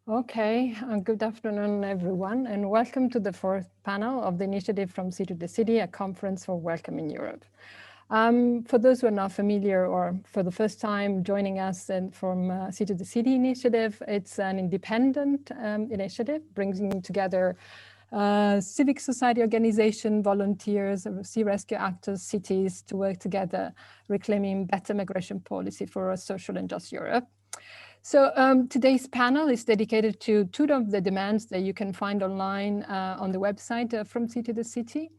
Okay, good afternoon, everyone, and welcome to the fourth panel of the initiative From Sea to the City, a conference for welcoming Europe. For those who are not familiar or for the first time joining us from Sea to the City initiative, it's an independent initiative bringing together civic society organization, volunteers, sea rescue actors, cities to work together, reclaiming better migration policy for a social and just Europe. So today's panel is dedicated to two of the demands that you can find online on the website From Sea to the City.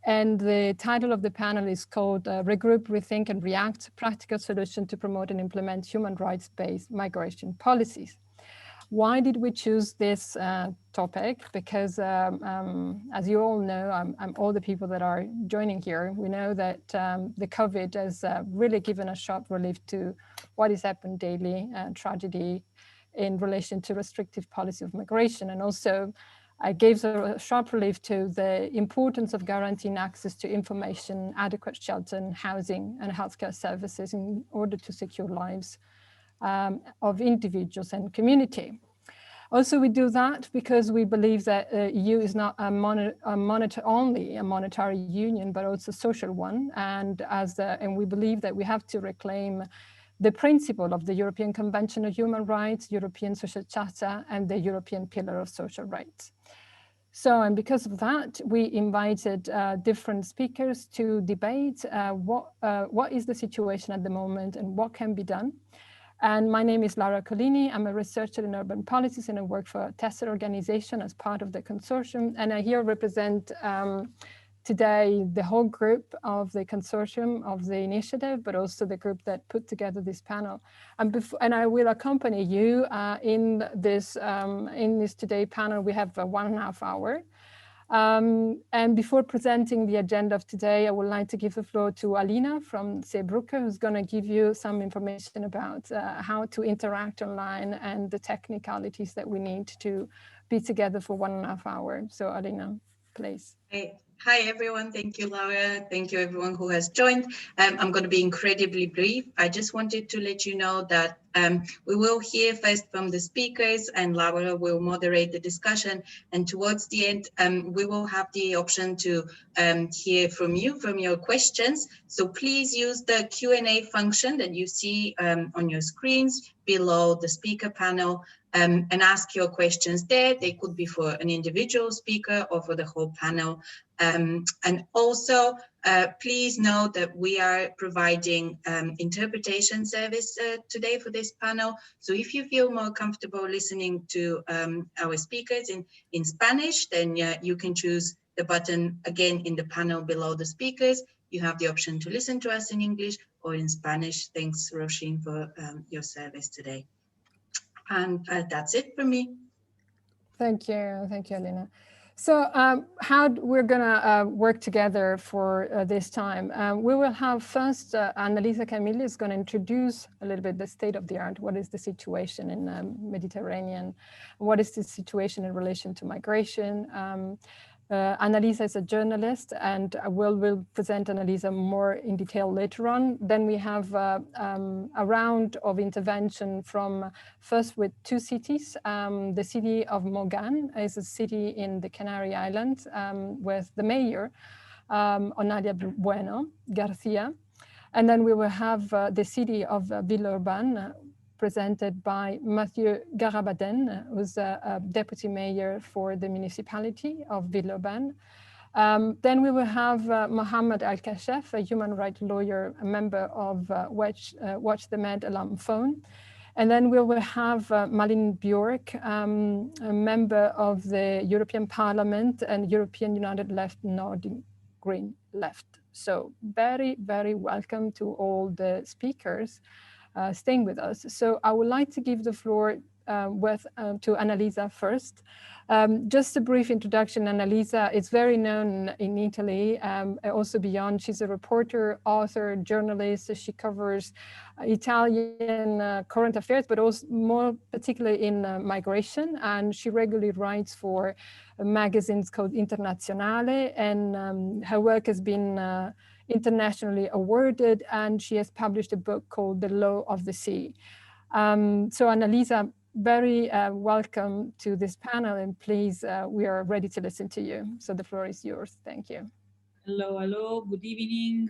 And the title of the panel is called Regroup, Rethink and React, Practical Solution to Promote and Implement Human Rights-Based Migration Policies. Why did we choose this topic? Because as you all know, all the people that are joining here, we know that the COVID has really given a sharp relief to what is happened daily, tragedy in relation to restrictive policy of migration, and also gave a sharp relief to the importance of guaranteeing access to information, adequate shelter and housing and healthcare services in order to secure lives of individuals and community. Also, we do that because we believe that EU is not only a monetary union, but also a social one. And we believe that we have to reclaim the principle of the European Convention of Human Rights, European Social Charter, and the European Pillar of Social Rights. So, and because of that, we invited different speakers to debate what is the situation at the moment and what can be done. And my name is Laura Collini. I'm a researcher in urban policies and I work for a Tesser organization as part of the consortium. And I here represent today the whole group of the consortium of the initiative, but also the group that put together this panel. And I will accompany you in this today panel. We have 1.5 hours. And before presenting the agenda of today, I would like to give the floor to Alina from Seebrugge, who's going to give you some information about how to interact online and the technicalities that we need to be together for 1.5 hours. So Alina, please. Hi, everyone. Thank you, Laura. Thank you, everyone who has joined. I'm going to be incredibly brief. I just wanted to let you know that we will hear first from the speakers and Laura will moderate the discussion. And towards the end, we will have the option to hear from you, from your questions. So please use the Q&A function that you see on your screens below the speaker panel. And ask your questions there. They could be for an individual speaker or for the whole panel. And also, please note that we are providing interpretation service today for this panel. So if you feel more comfortable listening to our speakers in Spanish, then you can choose the button again in the panel below the speakers. You have the option to listen to us in English or in Spanish. Thanks, Roisin, for your service today. And that's it for me. Thank you, Alina. So how we're going to work together for this time. We will have first, Annalisa Camilli is going to introduce a little bit the state of the art. What is the situation in the Mediterranean? What is the situation in relation to migration? Annalisa is a journalist and we'll present Annalisa more in detail later on. Then we have a round of intervention from first with two cities. The city of Mogan is a city in the Canary Islands with the mayor, Onalia Bueno Garcia. And then we will have the city of Villeurbanne, presented by Mathieu Garabaden, who's a deputy mayor for the municipality of Villeurbanne. Then we will have Mohamed Al-Kashef, a human rights lawyer, a member of Watch the Med Alarm Phone. And then we will have Malin Bjork, a member of the European Parliament and European United Left, Nordic Green Left. So very, very welcome to all the speakers staying with us. So I would like to give the floor to Annalisa first. Just a brief introduction. Annalisa is very known in Italy, also beyond. She's a reporter, author, journalist. She covers Italian current affairs, but also more particularly in migration. And she regularly writes for magazines called Internazionale, and her work has been internationally awarded, and she has published a book called The Law of the Sea. So Annalisa, very welcome to this panel, and please, we are ready to listen to you. So the floor is yours. Thank you. Hello, hello, good evening.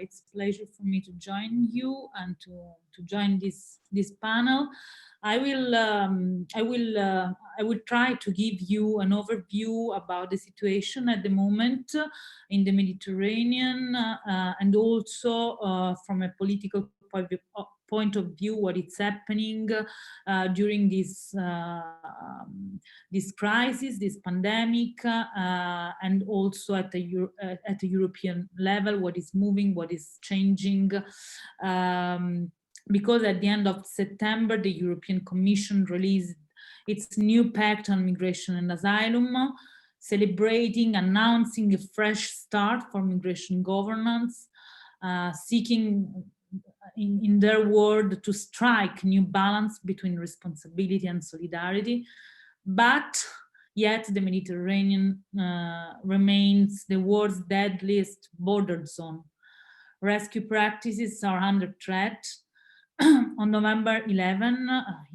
It's a pleasure for me to join you and to join this panel. I will try to give you an overview about the situation at the moment in the Mediterranean, and also from a political point of view, what is happening during this crisis, this pandemic, and also at the European level, what is moving, what is changing. Because at the end of September, the European Commission released its new pact on migration and asylum, celebrating, announcing a fresh start for migration governance, seeking, in their word, to strike new balance between responsibility and solidarity. But yet the Mediterranean remains the world's deadliest border zone. Rescue practices are under threat. On November 11,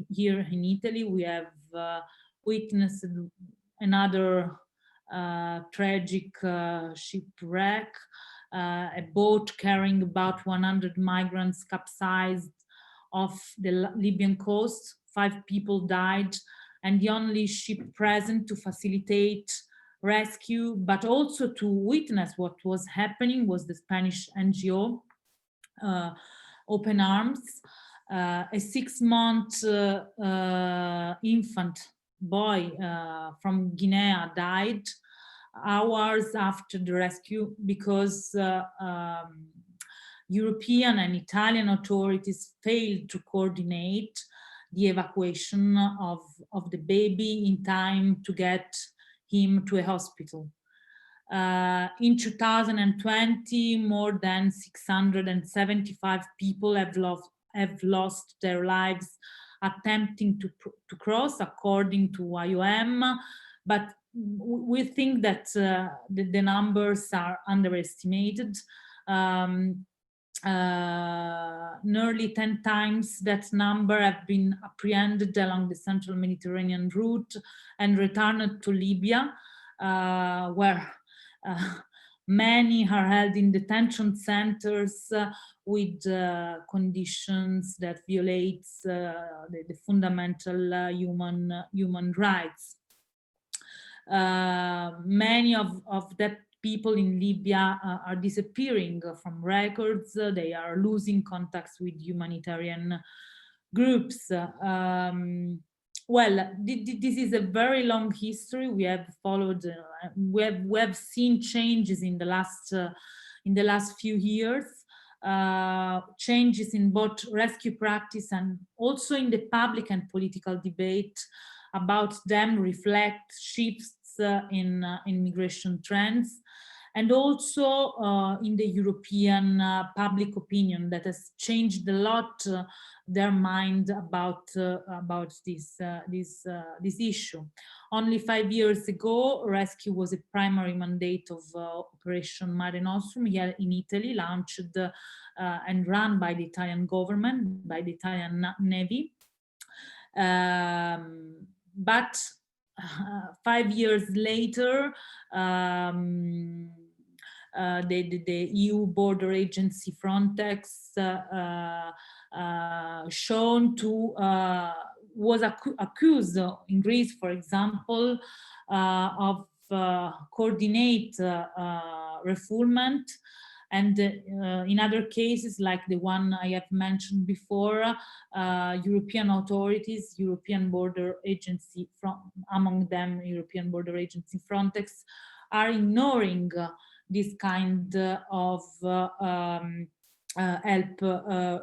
here in Italy, we have witnessed another tragic shipwreck. A boat carrying about 100 migrants capsized off the Libyan coast. 5 people died, and the only ship present to facilitate rescue, but also to witness what was happening, was the Spanish NGO, Open Arms. A 6-month infant boy from Guinea died hours after the rescue because European and Italian authorities failed to coordinate the evacuation of the baby in time to get him to a hospital. In 2020, more than 675 people have lost their lives attempting to cross, according to IOM, but we think that the numbers are underestimated. Nearly 10 times that number have been apprehended along the central Mediterranean route and returned to Libya, where many are held in detention centers with conditions that violate the fundamental human rights. Many of that people in Libya are disappearing from records. They are losing contacts with humanitarian groups. Well, this is a very long history. We have followed, we have seen changes in the last few years. Changes in both rescue practice and also in the public and political debate about them reflect shifts in migration trends, and also in the European public opinion that has changed a lot their mind about this issue. Only 5 years ago, rescue was a primary mandate of Operation Mare Nostrum here in Italy, launched and run by the Italian government, by the Italian Navy. But 5 years later, the EU border agency Frontex was accused in Greece, for example, of coordinate refoulement. And in other cases, like the one I have mentioned before, European authorities, European Border Agency, among them European Border Agency Frontex, are ignoring this kind of help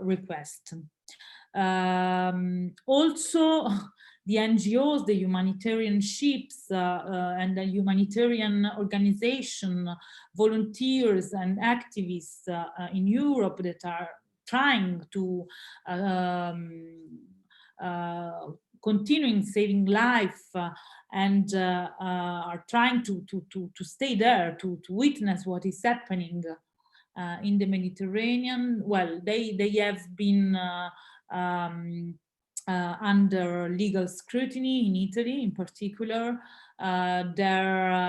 request. Also, the NGOs, the humanitarian ships, and the humanitarian organization, volunteers and activists in Europe that are trying to continuing saving life and are trying to stay there to witness what is happening in the Mediterranean. Well, they have been under legal scrutiny in Italy in particular. Well,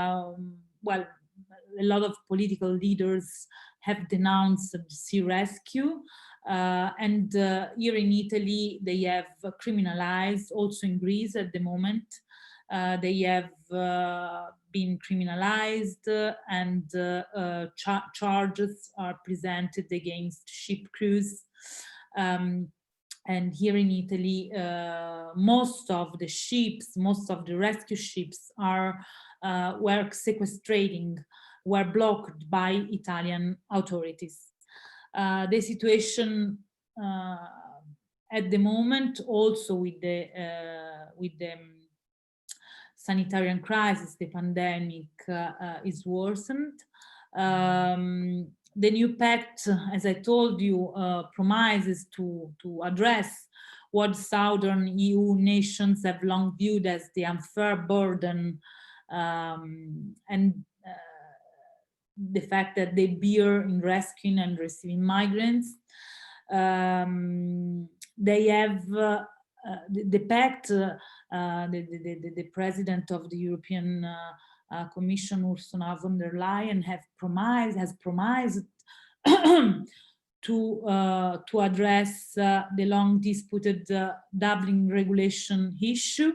a lot of political leaders have denounced the sea rescue, and here in Italy they have criminalized, also in Greece at the moment, they have been criminalized, and charges are presented against ship crews. And here in Italy, most of the ships, most of the rescue ships were sequestrating, were blocked by Italian authorities. The situation at the moment, also with the sanitarian crisis, the pandemic, is worsened. The new pact, as I told you, promises to address what southern EU nations have long viewed as the unfair burden, and the fact that they bear in rescuing and receiving migrants. They have the pact. The president of the European Commission, Ursula von der Leyen, has promised to address the long disputed Dublin regulation issue,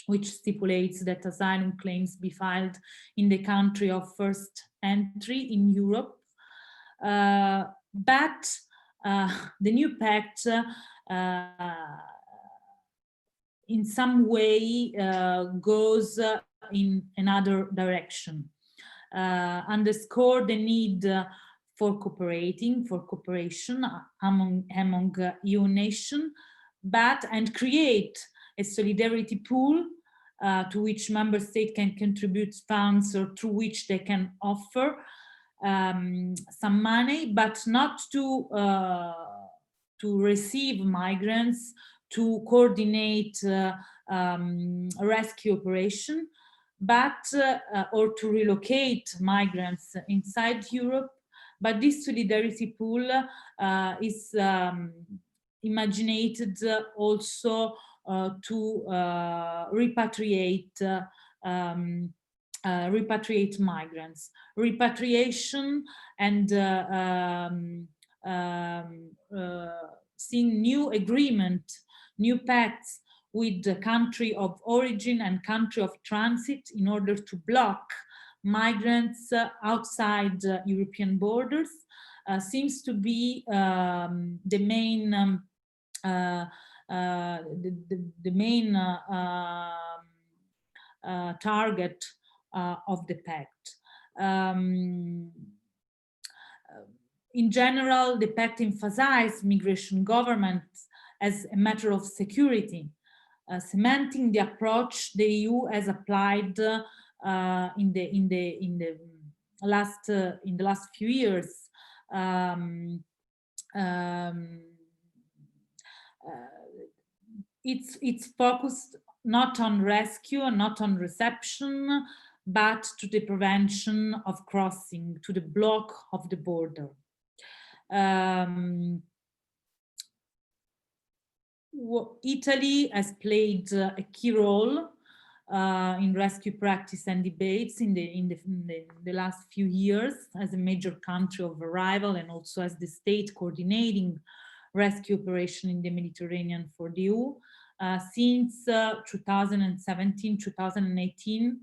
which stipulates that asylum claims be filed in the country of first entry in Europe. But the new pact in some way goes in another direction, underscore the need for cooperation among EU nations, and create a solidarity pool to which member states can contribute funds, or through which they can offer some money, but not to receive migrants, to coordinate rescue operation, but or to relocate migrants inside Europe. But this solidarity pool is imaginated also to repatriate migrants. Repatriation and seeing new agreement, new pacts with the country of origin and country of transit in order to block migrants outside European borders seems to be the main target of the pact. In general, the pact emphasized migration governance as a matter of security, cementing the approach the EU has applied in the last few years. It's focused not on rescue and not on reception, but to the prevention of crossing, to the block of the border. Italy has played a key role in rescue practice and debates in the last few years as a major country of arrival, and also as the state coordinating rescue operation in the Mediterranean for the EU. Since 2017-2018,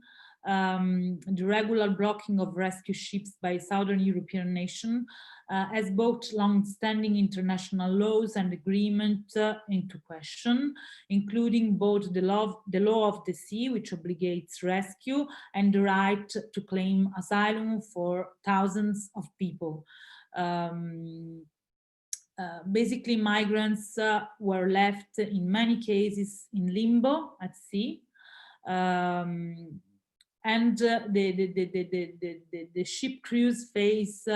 the regular blocking of rescue ships by Southern European nations has brought long-standing international laws and agreements into question, including both the law of the sea, which obligates rescue, and the right to claim asylum for thousands of people. Basically, migrants were left in many cases in limbo at sea, and the ship crews face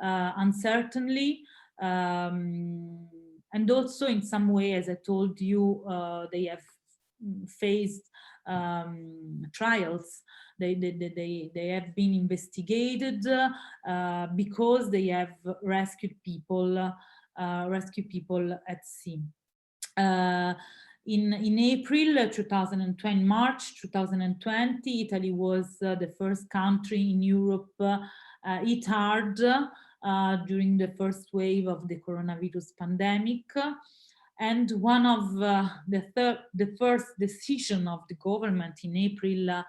uncertainty, and also in some way, as I told you, they have faced trials. They have been investigated because they have rescued people at sea. In April 2020, March 2020, Italy was the first country in Europe hit hard during the first wave of the coronavirus pandemic. And one of the first decision of the government in April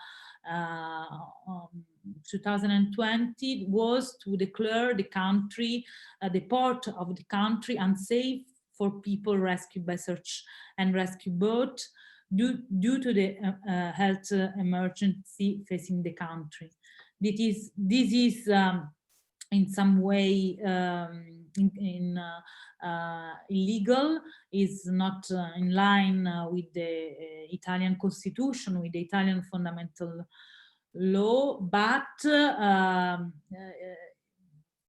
2020 was to declare the country, the part of the country unsafe for people rescued by search and rescue boat due to the health emergency facing the country. This is in some way illegal, is not in line with the Italian constitution, with the Italian fundamental law, but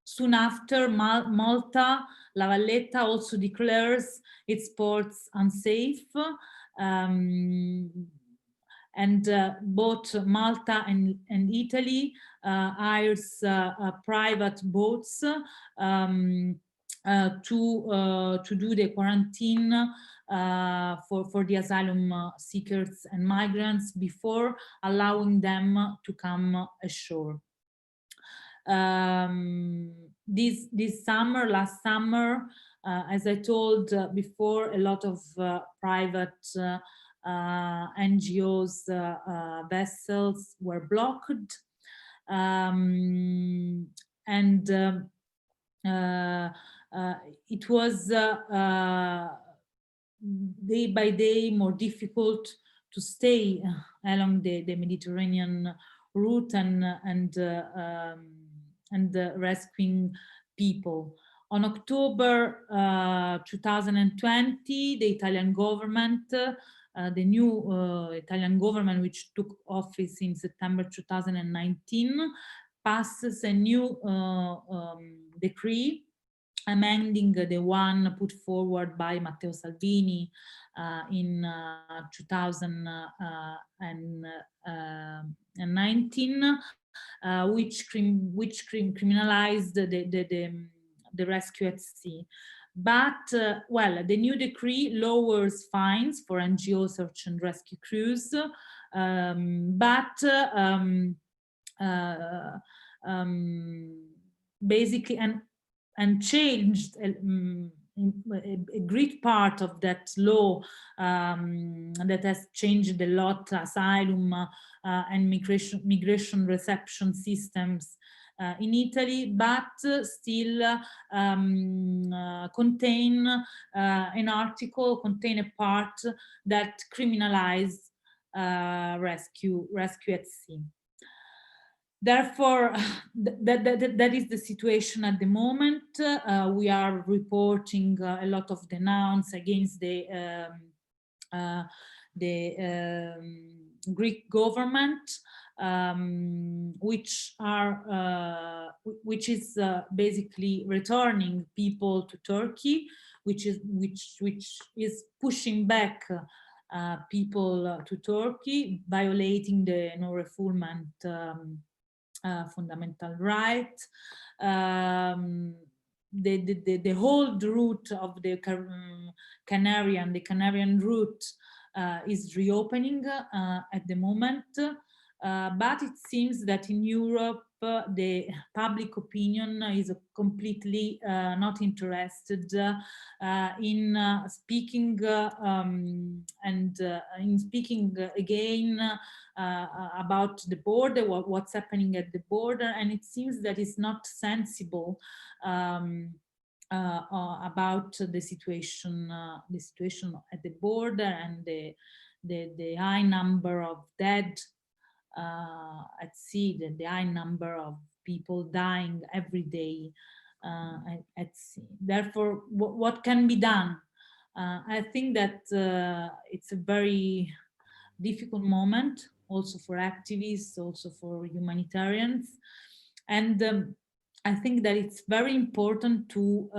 soon after, Malta, La Valletta also declares its ports unsafe, and both Malta and Italy hires private boats to do the quarantine for the asylum seekers and migrants before allowing them to come ashore. This summer, last summer, as I told before, a lot of private NGOs vessels were blocked, and it was day by day more difficult to stay along the Mediterranean route and rescuing people. On October 2020, the Italian government, the new Italian government, which took office in September 2019, passes a new decree amending the one put forward by Matteo Salvini in 2019, which criminalized the rescue at sea. But, well, the new decree lowers fines for NGO search and rescue crews, basically, and changed a great part of that law that has changed a lot asylum and migration reception systems in Italy, but still contain an article, contain a part that criminalizes rescue at sea. Therefore, that is the situation at the moment. We are reporting a lot of denounce against the Greek government, which is basically returning people to Turkey, which is pushing back people to Turkey, violating the no-refoulement fundamental right. The whole route of the Canarian route is reopening at the moment, but it seems that in Europe the public opinion is completely not interested in speaking and in speaking again about the border, what's happening at the border, and it seems that it's not sensible about the situation at the border and the high number of dead at sea, the high number of people dying every day at sea. Therefore, what can be done? I think that it's a very difficult moment, also for activists, also for humanitarians, and I think that it's very important to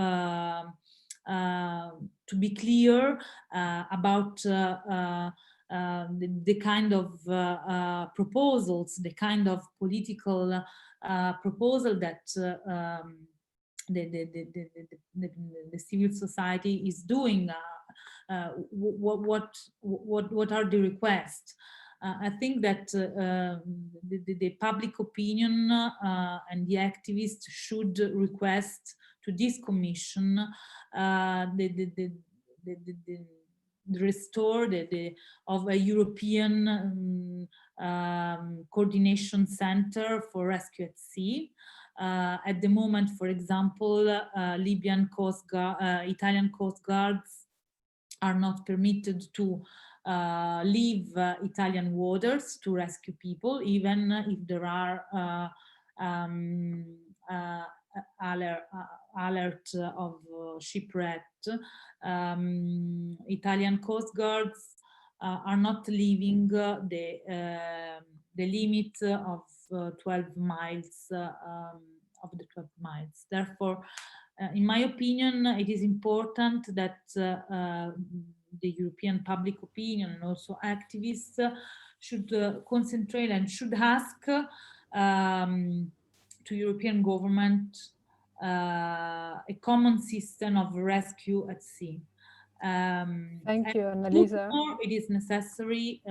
be clear about the kind of proposals, the kind of political proposal that the civil society is doing. What are the requests? I think that the public opinion and the activists should request to this commission the restore of a European coordination center for rescue at sea. At the moment, for example, Libyan Coast Guard, Italian Coast Guards are not permitted to leave Italian waters to rescue people, even if there are alert of shipwreck. Italian Coast Guards are not leaving the limit of 12 miles of the 12 miles. Therefore, in my opinion, it is important that the European public opinion and also activists should concentrate and should ask to European government a common system of rescue at sea. Thank you, Annalisa. It is necessary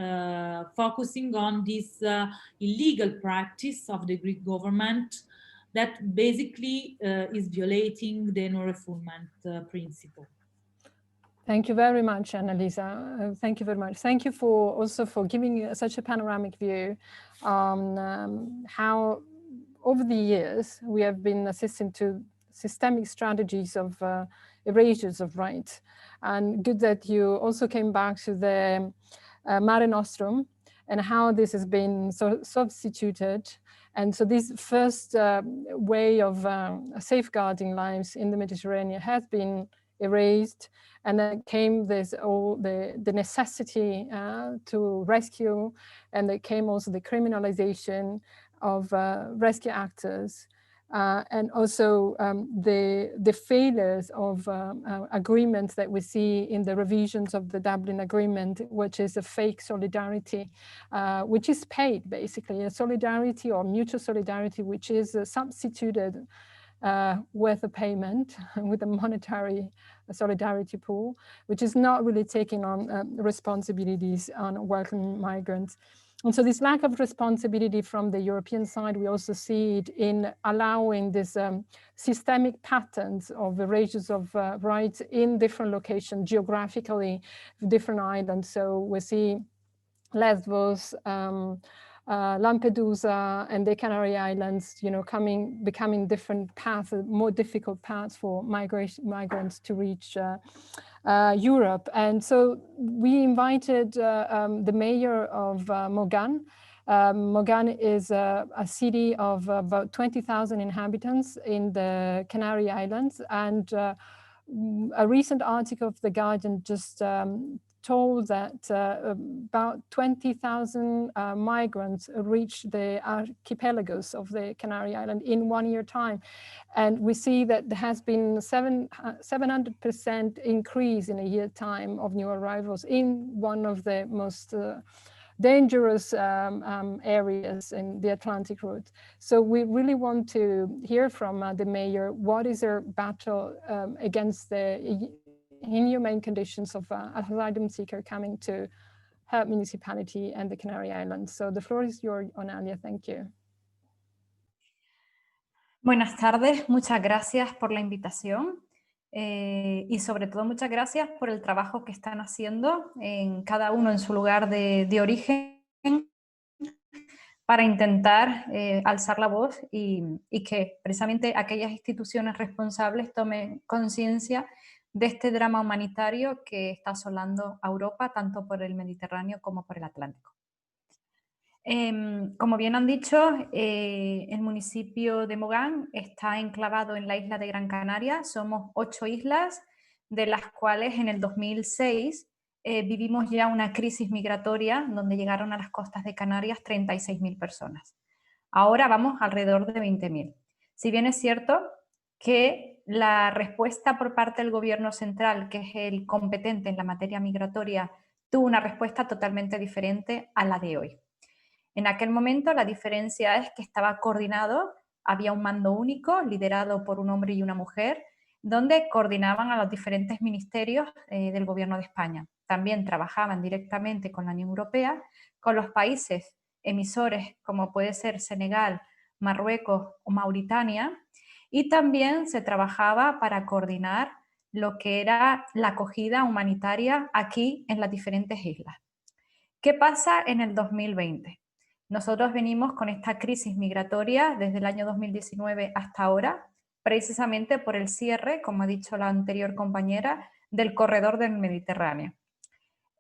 focusing on this illegal practice of the Greek government that basically is violating the non-refoulement principle. Thank you very much, Annalisa. Thank you very much. Thank you for also for giving such a panoramic view on how over the years we have been assisting to systemic strategies of erasures of rights. And good that you also came back to the Mare Nostrum and how this has been substituted. And so this first way of safeguarding lives in the Mediterranean has been erased. And then came this the necessity to rescue, and there came also the criminalization of rescue actors, and also the failures of agreements that we see in the revisions of the Dublin Agreement, which is a fake solidarity, which is paid basically, a solidarity or mutual solidarity, which is substituted with a payment, with a monetary solidarity pool, which is not really taking on responsibilities on welcoming migrants. And so this lack of responsibility from the European side, we also see it in allowing this systemic patterns of erasures of rights in different locations, geographically, different islands. So we see Lesbos, Lampedusa and the Canary Islands, you know, becoming different paths, more difficult paths for migrants to reach Europe. And so we invited the mayor of Mogan. Mogan is a city of about 20,000 inhabitants in the Canary Islands. And a recent article of The Guardian just told that about 20,000 migrants reached the archipelagos of the Canary Island in 1 year time. And we see that there has been 700% increase in a year time of new arrivals in one of the most dangerous areas in the Atlantic route. So we really want to hear from the mayor, what is their battle against the inhumane conditions of asylum seeker coming to her municipality and the Canary Islands. So the floor is yours, Onalia. Thank you. Buenas tardes, muchas gracias por la invitación y sobre todo muchas gracias por el trabajo que están haciendo en cada uno en su lugar de origen para intentar alzar la voz y que precisamente aquellas instituciones responsables tomen conciencia de este drama humanitario que está asolando a Europa, tanto por el Mediterráneo como por el Atlántico. Como bien han dicho, el municipio de Mogán está enclavado en la isla de Gran Canaria. Somos 8 islas, de las cuales en el 2006 vivimos ya una crisis migratoria donde llegaron a las costas de Canarias 36.000 personas. Ahora vamos alrededor de 20.000. Si bien es cierto que la respuesta por parte del gobierno central, que es el competente en la materia migratoria, tuvo una respuesta totalmente diferente a la de hoy. En aquel momento la diferencia es que estaba coordinado había un mando único liderado por un hombre y una mujer, donde coordinaban a los diferentes ministerios del gobierno de España. También trabajaban directamente con la Unión Europea, con los países emisores como puede ser Senegal, Marruecos o Mauritania, y también se trabajaba para coordinar lo que era la acogida humanitaria aquí en las diferentes islas. ¿Qué pasa en el 2020? Nosotros venimos con esta crisis migratoria desde el año 2019 hasta ahora, precisamente por el cierre, como ha dicho la anterior compañera, del corredor del Mediterráneo.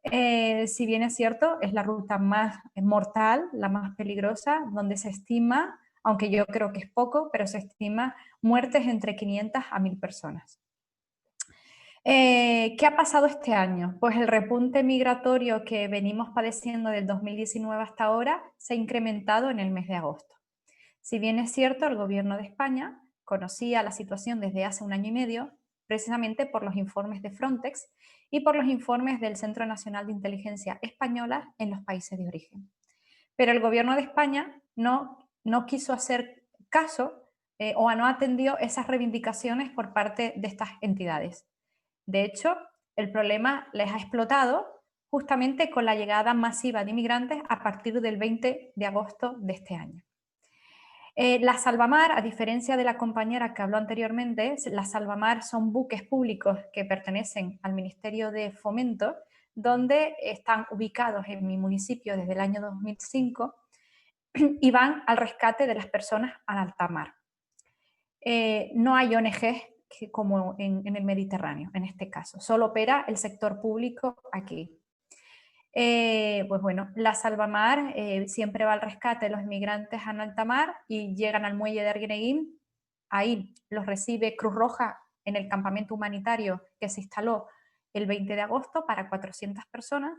Si bien es cierto, es la ruta más mortal, la más peligrosa, donde se estima, aunque yo creo que es poco, pero se estima muertes entre 500 a 1000 personas. ¿Qué ha pasado este año? Pues el repunte migratorio que venimos padeciendo del 2019 hasta ahora se ha incrementado en el mes de agosto. Si bien es cierto, el gobierno de España conocía la situación desde hace un año y medio, precisamente por los informes de Frontex y por los informes del Centro Nacional de Inteligencia Española en los países de origen. Pero el gobierno de España no quiso hacer caso o no atendió esas reivindicaciones por parte de estas entidades. De hecho, el problema les ha explotado justamente con la llegada masiva de inmigrantes a partir del 20 de agosto de este año. Las salvamar, a diferencia de la compañera que habló anteriormente, las salvamar son buques públicos que pertenecen al Ministerio de Fomento, donde están ubicados en mi municipio desde el año 2005 y van al rescate de las personas al alta mar. No hay ONGs como en el Mediterráneo, en este caso. Solo opera el sector público aquí. Pues bueno, la salvamar siempre va al rescate de los inmigrantes en alta mar y llegan al muelle de Arguineguín. Ahí los recibe Cruz Roja en el campamento humanitario que se instaló el 20 de agosto para 400 personas,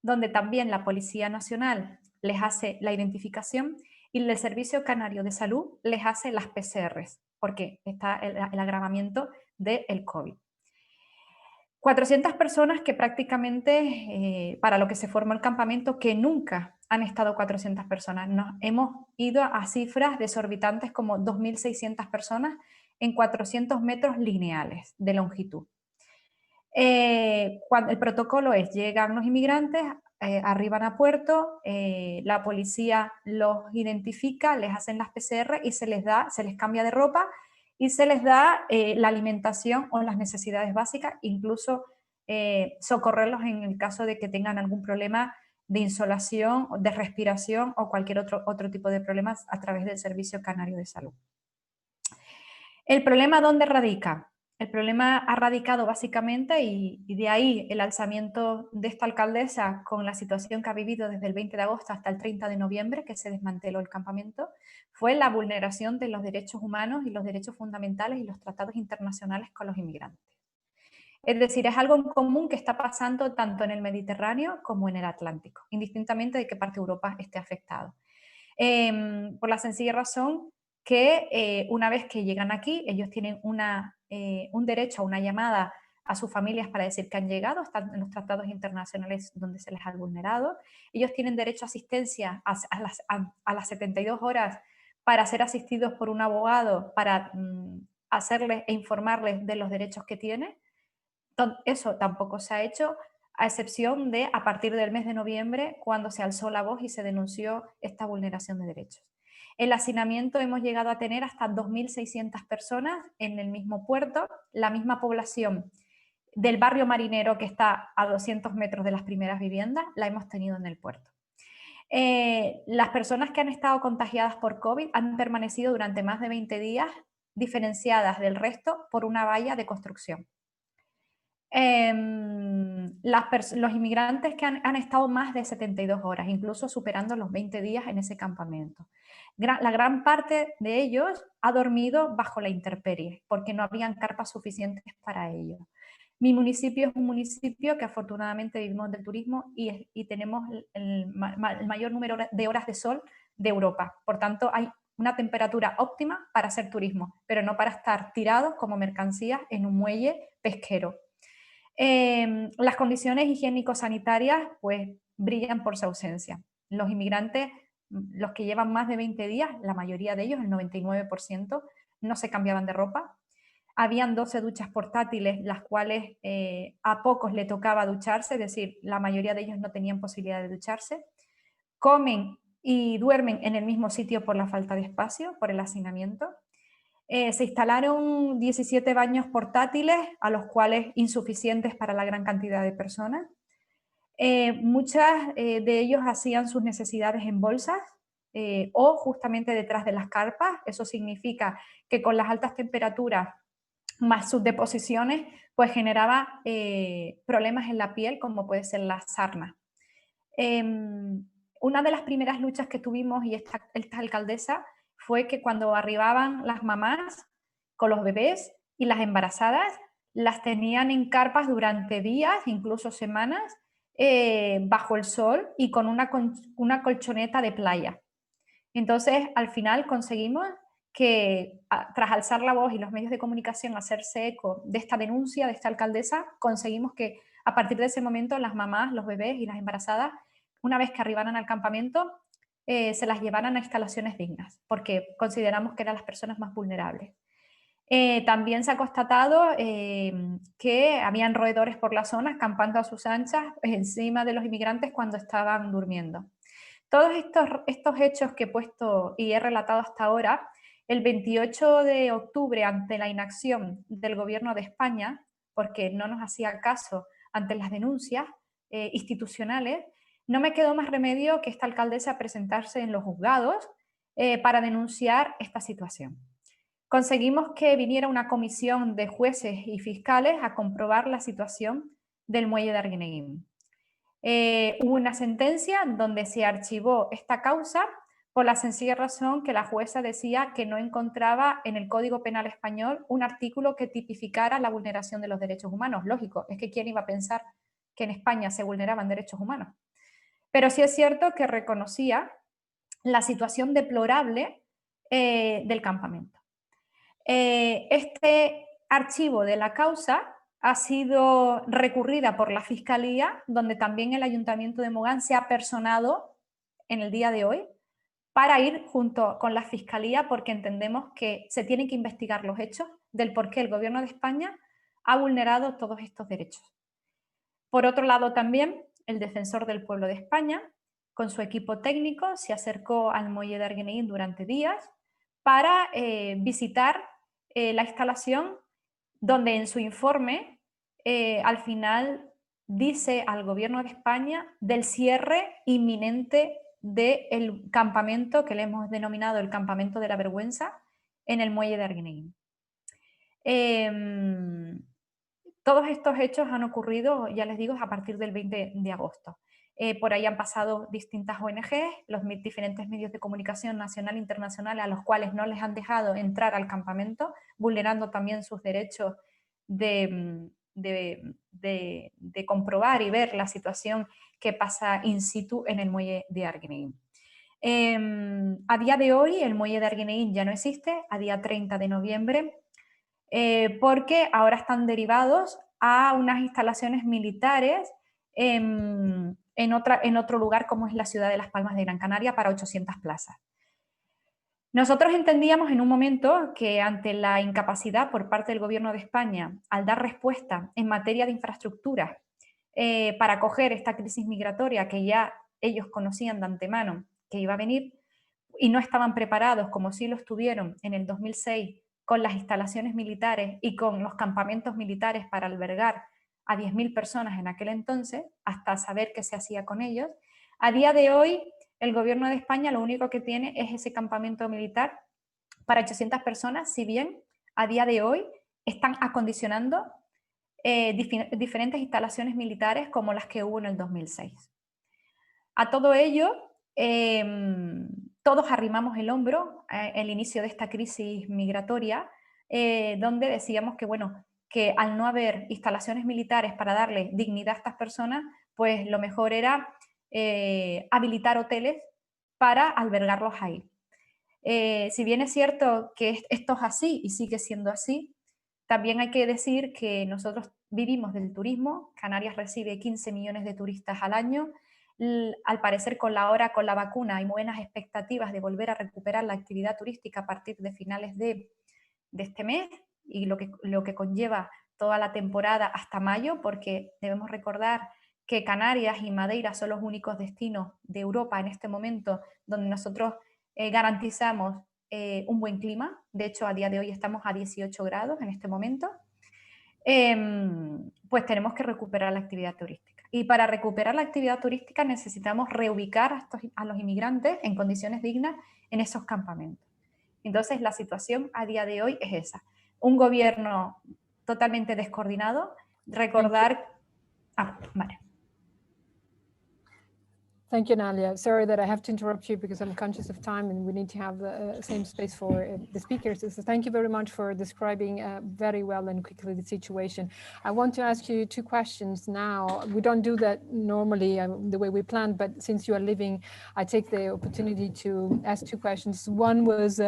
donde también la Policía Nacional les hace la identificación y el Servicio Canario de Salud les hace las PCRs, porque está el agravamiento del COVID. 400 personas que prácticamente, para lo que se formó el campamento, que nunca han estado 400 personas. Nos hemos ido a cifras desorbitantes como 2.600 personas en 400 metros lineales de longitud. Cuando el protocolo es, llegan los inmigrantes, arriban a puerto, la policía los identifica, les hacen las PCR y se les cambia de ropa y se les da la alimentación o las necesidades básicas, incluso socorrerlos en el caso de que tengan algún problema de insolación, de respiración o cualquier otro tipo de problemas a través del Servicio Canario de Salud. ¿El problema dónde radica? El problema ha radicado básicamente, y de ahí el alzamiento de esta alcaldesa con la situación que ha vivido desde el 20 de agosto hasta el 30 de noviembre, que se desmanteló el campamento, fue la vulneración de los derechos humanos y los derechos fundamentales y los tratados internacionales con los inmigrantes. Es decir, es algo en común que está pasando tanto en el Mediterráneo como en el Atlántico, indistintamente de qué parte de Europa esté afectado. Por la sencilla razón que una vez que llegan aquí, ellos tienen un derecho a una llamada a sus familias para decir que han llegado, están en los tratados internacionales donde se les ha vulnerado. Ellos tienen derecho a asistencia a las 72 horas para ser asistidos por un abogado, para hacerles e informarles de los derechos que tienen. Eso tampoco se ha hecho, a excepción de a partir del mes de noviembre, cuando se alzó la voz y se denunció esta vulneración de derechos. El hacinamiento hemos llegado a tener hasta 2.600 personas en el mismo puerto, la misma población del barrio marinero que está a 200 metros de las primeras viviendas, la hemos tenido en el puerto. Las personas que han estado contagiadas por COVID han permanecido durante más de 20 días diferenciadas del resto por una valla de construcción. Los inmigrantes que han estado más de 72 horas, incluso superando los 20 días en ese campamento. La gran parte de ellos ha dormido bajo la intemperie, porque no habían carpas suficientes para ellos. Mi municipio es un municipio que afortunadamente vivimos del turismo y tenemos el mayor número de horas de sol de Europa. Por tanto, hay una temperatura óptima para hacer turismo, pero no para estar tirados como mercancías en un muelle pesquero. Las condiciones higiénico-sanitarias pues brillan por su ausencia. Los inmigrantes los que llevan más de 20 días, la mayoría de ellos, el 99%, no se cambiaban de ropa. Habían 12 duchas portátiles, las cuales a pocos le tocaba ducharse, es decir, la mayoría de ellos no tenían posibilidad de ducharse. Comen y duermen en el mismo sitio por la falta de espacio, por el hacinamiento. Se instalaron 17 baños portátiles, a los cuales insuficientes para la gran cantidad de personas. Muchas de ellos hacían sus necesidades en bolsas o justamente detrás de las carpas. Eso significa que con las altas temperaturas más sus deposiciones, pues generaba problemas en la piel, como puede ser la sarna. Una de las primeras luchas que tuvimos, y esta alcaldesa, fue que cuando arribaban las mamás con los bebés y las embarazadas, las tenían en carpas durante días, incluso semanas, bajo el sol y con una colchoneta de playa. Entonces, al final conseguimos que, tras alzar la voz y los medios de comunicación hacerse eco de esta denuncia de esta alcaldesa, conseguimos que a partir de ese momento las mamás, los bebés y las embarazadas, una vez que arribaran al campamento, se las llevaran a instalaciones dignas, porque consideramos que eran las personas más vulnerables. También se ha constatado que habían roedores por la zona, acampando a sus anchas encima de los inmigrantes cuando estaban durmiendo. Todos estos hechos que he puesto y he relatado hasta ahora, el 28 de octubre, ante la inacción del Gobierno de España, porque no nos hacía caso ante las denuncias institucionales, no me quedó más remedio que esta alcaldesa presentarse en los juzgados para denunciar esta situación. Conseguimos que viniera una comisión de jueces y fiscales a comprobar la situación del muelle de Arguineguín. Hubo una sentencia donde se archivó esta causa por la sencilla razón que la jueza decía que no encontraba en el Código Penal español un artículo que tipificara la vulneración de los derechos humanos. Lógico, es que ¿quién iba a pensar que en España se vulneraban derechos humanos? Pero sí es cierto que reconocía la situación deplorable del campamento. Este archivo de la causa ha sido recurrida por la Fiscalía, donde también el Ayuntamiento de Mogán se ha personado en el día de hoy para ir junto con la Fiscalía, porque entendemos que se tienen que investigar los hechos del por qué el Gobierno de España ha vulnerado todos estos derechos. Por otro lado, también el Defensor del Pueblo de España, con su equipo técnico, se acercó al muelle de Arguineguín durante días para visitar la instalación, donde en su informe al final dice al Gobierno de España del cierre inminente del campamento que le hemos denominado el campamento de la vergüenza en el muelle de Arguineguín. Todos estos hechos han ocurrido, ya les digo, a partir del 20 de agosto. Por ahí han pasado distintas ONGs, los diferentes medios de comunicación nacional e internacional, a los cuales no les han dejado entrar al campamento, vulnerando también sus derechos de comprobar y ver la situación que pasa in situ en el muelle de Arguineguín. A día de hoy el muelle de Arguineguín ya no existe, a día 30 de noviembre, porque ahora están derivados a unas instalaciones militares en otro lugar, como es la ciudad de Las Palmas de Gran Canaria, para 800 plazas. Nosotros entendíamos en un momento que ante la incapacidad por parte del Gobierno de España al dar respuesta en materia de infraestructura para acoger esta crisis migratoria que ya ellos conocían de antemano que iba a venir y no estaban preparados, como sí lo estuvieron en el 2006 con las instalaciones militares y con los campamentos militares para albergar a 10.000 personas en aquel entonces, hasta saber qué se hacía con ellos. A día de hoy, el Gobierno de España lo único que tiene es ese campamento militar para 800 personas, si bien a día de hoy están acondicionando diferentes instalaciones militares como las que hubo en el 2006. A todo ello, todos arrimamos el hombro el inicio de esta crisis migratoria, donde decíamos que, bueno, que al no haber instalaciones militares para darle dignidad a estas personas, pues lo mejor era habilitar hoteles para albergarlos ahí. Si bien es cierto que esto es así y sigue siendo así, también hay que decir que nosotros vivimos del turismo. Canarias recibe 15 millones de turistas al año. al parecer con la vacuna hay buenas expectativas de volver a recuperar la actividad turística a partir de finales de este mes y lo que conlleva toda la temporada hasta mayo, porque debemos recordar que Canarias y Madeira son los únicos destinos de Europa en este momento donde nosotros garantizamos un buen clima. De hecho, a día de hoy estamos a 18 grados en este momento. Pues tenemos que recuperar la actividad turística. Y para recuperar la actividad turística necesitamos reubicar a los inmigrantes en condiciones dignas en esos campamentos. Entonces, la situación a día de hoy es esa. Un gobierno totalmente descoordinado. Recordar... vale. Thank you, Nalia. Sorry that I have to interrupt you because I'm conscious of time and we need to have the same space for the speakers. So thank you very much for describing very well and quickly the situation. I want to ask you two questions now. We don't do that normally the way we planned, but since you are leaving, I take the opportunity to ask two questions. One was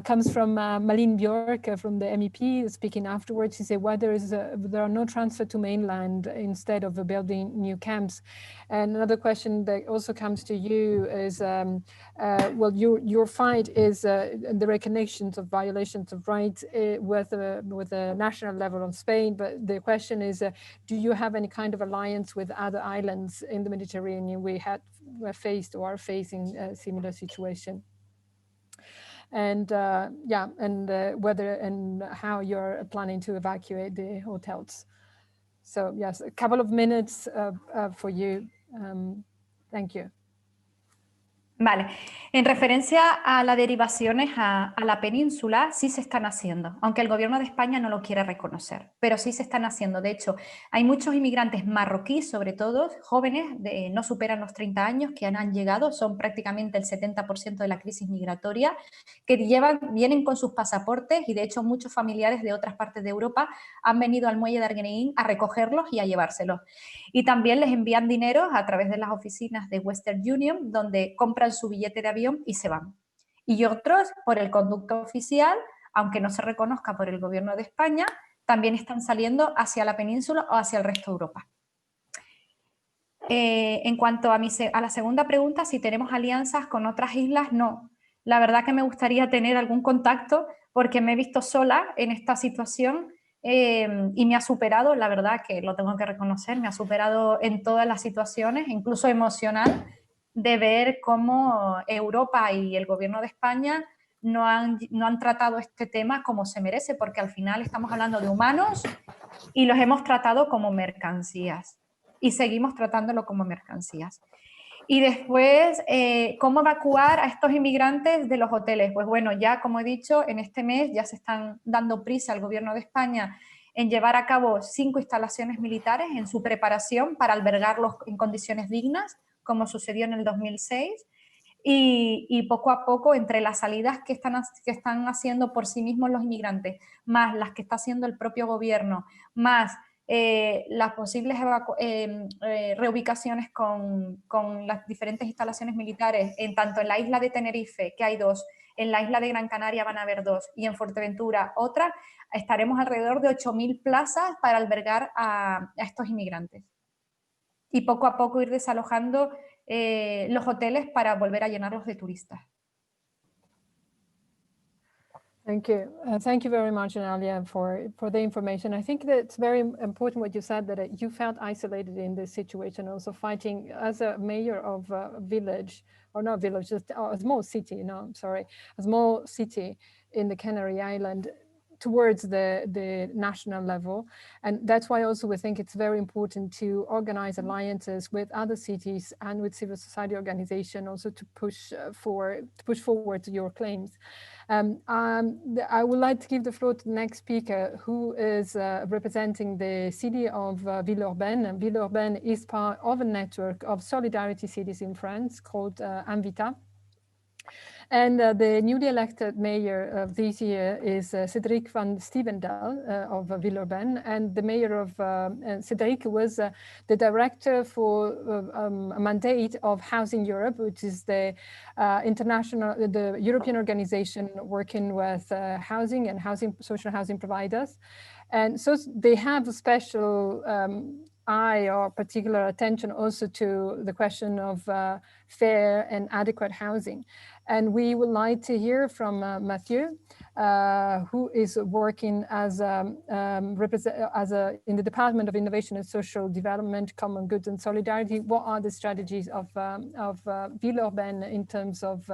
comes from Malin Björk from the MEP speaking afterwards. She said, why there are no transfer to mainland instead of building new camps? And another question that also comes to you is, well, your fight is the recognition of violations of rights with the national level of Spain. But the question is, do you have any kind of alliance with other islands in the Mediterranean we were faced or are facing a similar situation? And yeah, and whether and how you're planning to evacuate the hotels. So yes, a couple of minutes for you. Thank you. Vale, en referencia a las derivaciones a la península, sí se están haciendo, aunque el gobierno de España no lo quiere reconocer, pero sí se están haciendo. De hecho, hay muchos inmigrantes marroquíes, sobre todo jóvenes, no superan los 30 años, que han llegado, son prácticamente el 70% de la crisis migratoria, que vienen con sus pasaportes y de hecho muchos familiares de otras partes de Europa han venido al muelle de Arguineguín a recogerlos y a llevárselos. Y también les envían dinero a través de las oficinas de Western Union, donde compran su billete de avión y se van. Y otros, por el conducto oficial, aunque no se reconozca por el gobierno de España, también están saliendo hacia la península o hacia el resto de Europa. En cuanto a la segunda pregunta, si tenemos alianzas con otras islas, no. La verdad que me gustaría tener algún contacto porque me he visto sola en esta situación y me ha superado, la verdad que lo tengo que reconocer, me ha superado en todas las situaciones, incluso emocional, de ver cómo Europa y el gobierno de España no han tratado este tema como se merece, porque al final estamos hablando de humanos y los hemos tratado como mercancías y seguimos tratándolo como mercancías. Y después, ¿cómo evacuar a estos inmigrantes de los hoteles? Pues bueno, ya como he dicho, en este mes ya se están dando prisa al gobierno de España en llevar a cabo 5 instalaciones militares en su preparación para albergarlos en condiciones dignas, como sucedió en el 2006. Y poco a poco, entre las salidas que están haciendo por sí mismos los inmigrantes, más las que está haciendo el propio gobierno, más las posibles reubicaciones con las diferentes instalaciones militares, tanto en la isla de Tenerife, que hay 2, en la isla de Gran Canaria van a haber 2 y en Fuerteventura otra, estaremos alrededor de 8.000 plazas para albergar a estos inmigrantes. Y poco a poco ir desalojando los hoteles para volver a llenarlos de turistas. Thank you. Thank you very much, Nalia, for the information. I think that it's very important what you said, that you felt isolated in this situation, also fighting as a mayor of a village, or not village, just a small city, a small city in the Canary Island towards the national level. And that's why also we think it's very important to organize alliances with other cities and with civil society organization also to push forward your claims. I would like to give the floor to the next speaker, who is representing the city of Villeurbanne. Villeurbanne is part of a network of solidarity cities in France called Invita. And the newly elected mayor of this year is Cédric van Stevendal of Villeurbanne. And the mayor of Cédric was the director for a mandate of Housing Europe, which is the the European organization working with housing and social housing providers. And so they have a special eye or particular attention also to the question of fair and adequate housing. And we would like to hear from Mathieu, who is working as in the Department of Innovation and Social Development, Common Goods and Solidarity. What are the strategies of Villeurbanne in terms of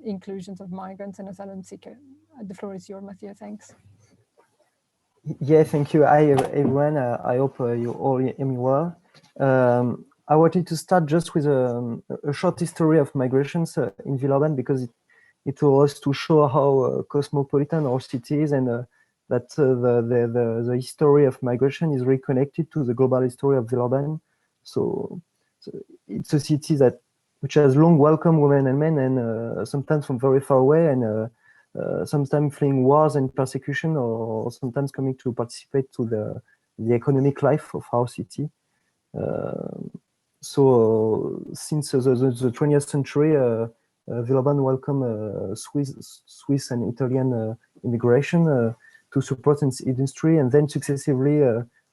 inclusions of migrants and asylum seekers? The floor is yours, Mathieu. Thanks. Yeah, thank you. Hi, everyone. I hope you all hear me well. I wanted to start just with a short history of migrations in Villeurbanne, because it was to show how cosmopolitan our city is, and that the history of migration is really connected to the global history of Villeurbanne. So it's a city which has long welcomed women and men, and sometimes from very far away, and sometimes fleeing wars and persecution, or sometimes coming to participate to the economic life of our city. So since the 20th century, Villeurbanne welcomed Swiss and Italian immigration to support its industry, and then successively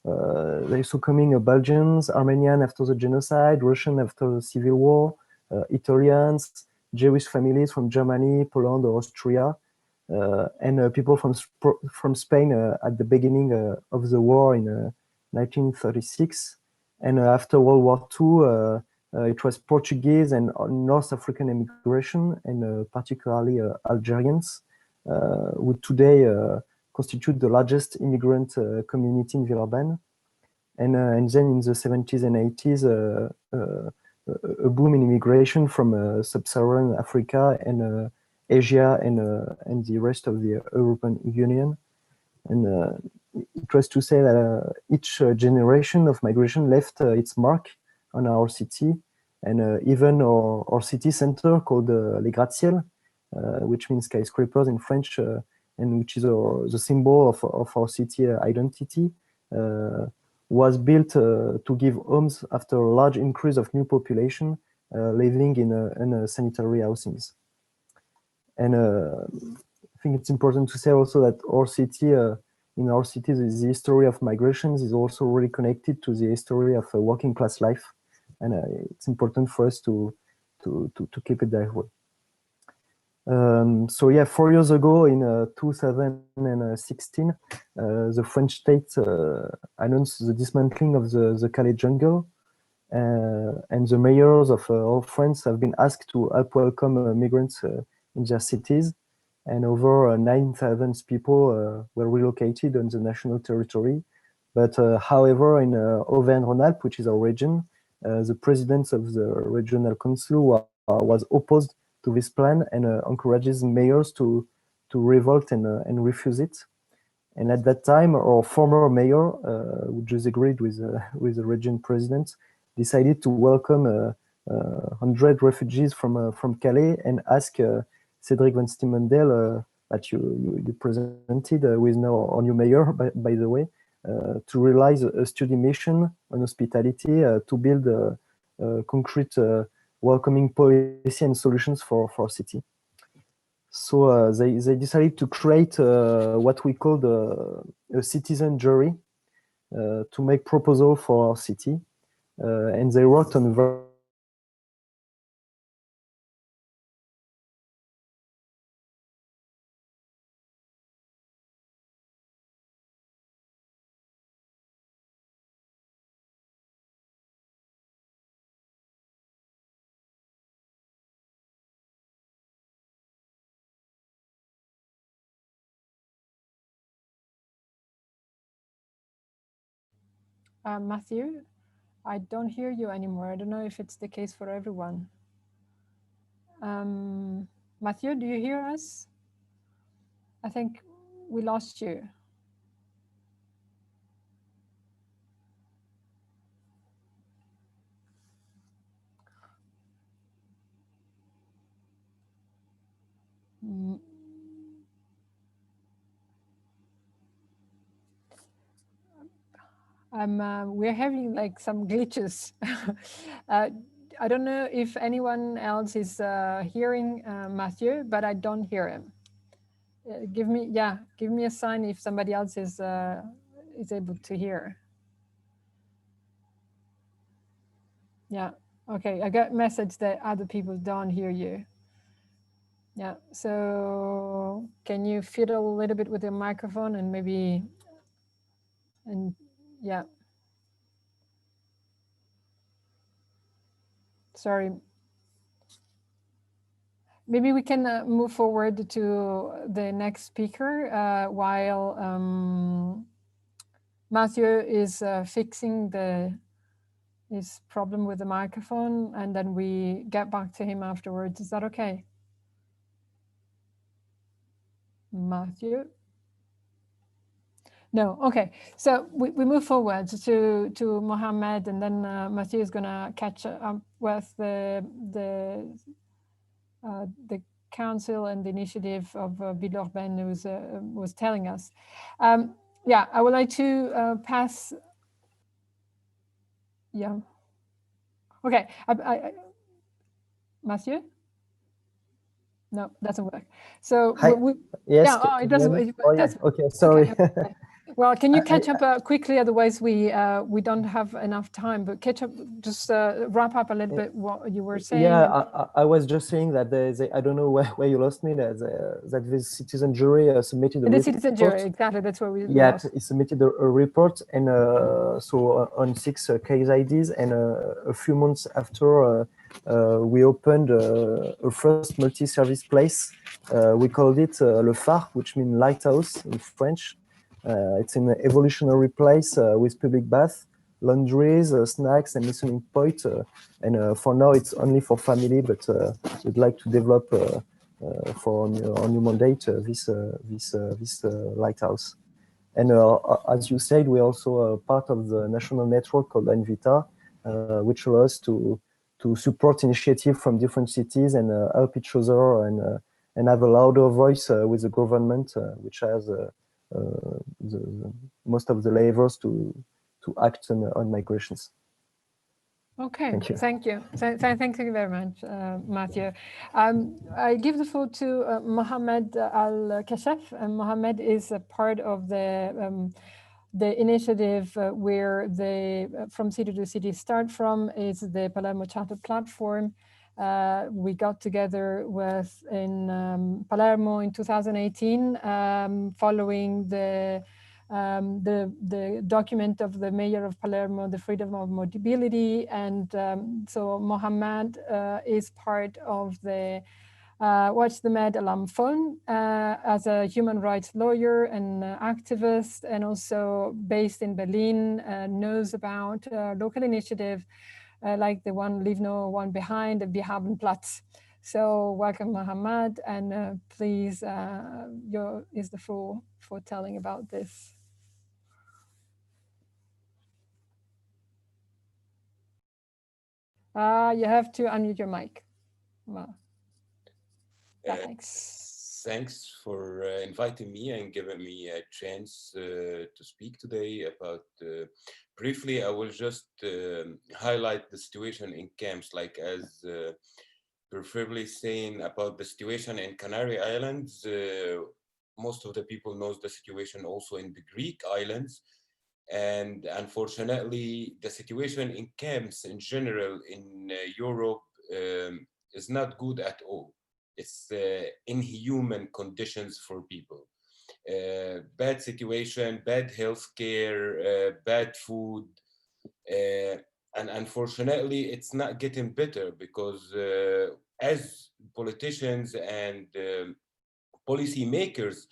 they saw coming Belgians, Armenian after the genocide, Russian after the civil war, Italians, Jewish families from Germany, Poland, or Austria, and people from Spain at the beginning of the war in 1936. And after World War II, it was Portuguese and North African immigration, and particularly Algerians, who today constitute the largest immigrant community in Villeurbanne. And then in the 70s and 80s, a boom in immigration from sub-Saharan Africa and Asia and the rest of the European Union. And it was to say that each generation of migration left its mark on our city, and even our city center called Les Gratte-Ciel, which means skyscrapers in French, and which is the symbol of our city identity, was built to give homes after a large increase of new population living in sanitary housings. And I think it's important to say also that our city, in our cities, the history of migrations is also really connected to the history of working class life, and it's important for us to keep it that way. So yeah, 4 years ago, in 2016, the French state announced the dismantling of the Calais jungle, and the mayors of all France have been asked to help welcome migrants in their cities, and over 9,000 people were relocated on the national territory. But however, in Auvergne-Rhône-Alpes, which is our region, the president of the regional council was opposed to this plan, and encourages mayors to revolt and refuse it. And at that time, our former mayor, who just agreed with the region president, decided to welcome 100 refugees from Calais, and ask Cédric Van Stiemendel, that you presented with our new mayor, by the way, to realize a study mission on hospitality to build a concrete welcoming policy and solutions for our city. So they decided to create what we called a citizen jury to make proposal for our city, and they worked on Mathieu, I don't hear you anymore. I don't know if it's the case for everyone. Mathieu, do you hear us? I think we lost you. We're having like some glitches. I don't know if anyone else is hearing Mathieu, but I don't hear him. Give me a sign if somebody else is able to hear. Yeah. Okay. I got message that other people don't hear you. Yeah. So can you fiddle a little bit with your microphone and maybe, and yeah. Sorry. Maybe we can move forward to the next speaker while Matthew is fixing his problem with the microphone, and then we get back to him afterwards. Is that okay? Matthew? No, okay. So we move forward to Mohammed, and then Matthew is gonna catch up with the council and the initiative of Villeurbanne was telling us. Yeah, I would like to pass. Yeah. Okay. Matthew? No, doesn't work. So Hi. Yes. yeah, oh, it doesn't. Oh, yeah. Okay. Sorry. Okay. Well, can you catch up quickly? Otherwise, we don't have enough time. But catch up, just wrap up a little bit what you were saying. Yeah, I was just saying that I don't know where you lost me. That this citizen jury submitted a the report. citizen jury, exactly. That's where we. Yeah, it submitted a report, and so on 6 case IDs, and a few months after, we opened a first multi-service place. We called it Le Phare, which means lighthouse in French. It's an evolutionary place with public bath, laundries, snacks, and listening point. And for now, it's only for family, but we'd like to develop for our new mandate this lighthouse. And as you said, we're also part of the national network called Invita, which allows us to support initiatives from different cities and help each other and have a louder voice with the government, which has most of the levers to act on migrations. Okay, thank you. Thank you very much, Matthew. I give the floor to Mohammed Al-Kashaf, and Mohammed is a part of the initiative where the From City to City Start From is the Palermo Charter Platform. We got together in Palermo in 2018, following the document of the mayor of Palermo, the freedom of mobility. And so Mohammed is part of the Watch the Med Alarm Phone as a human rights lawyer and activist, and also based in Berlin, knows about local initiative like the one Leave No One Behind, the Wir haben Platz. So welcome, Mohammed, and please, is the floor for telling about this. You have to unmute your mic. Well, thanks for inviting me and giving me a chance to speak today about, briefly, I will just highlight the situation in camps, like as preferably saying about the situation in Canary Islands. Most of the people knows the situation also in the Greek islands. And unfortunately, the situation in camps in general in Europe is not good at all. It's inhuman conditions for people. Bad situation, bad healthcare, bad food. And unfortunately, it's not getting better because as politicians and policymakers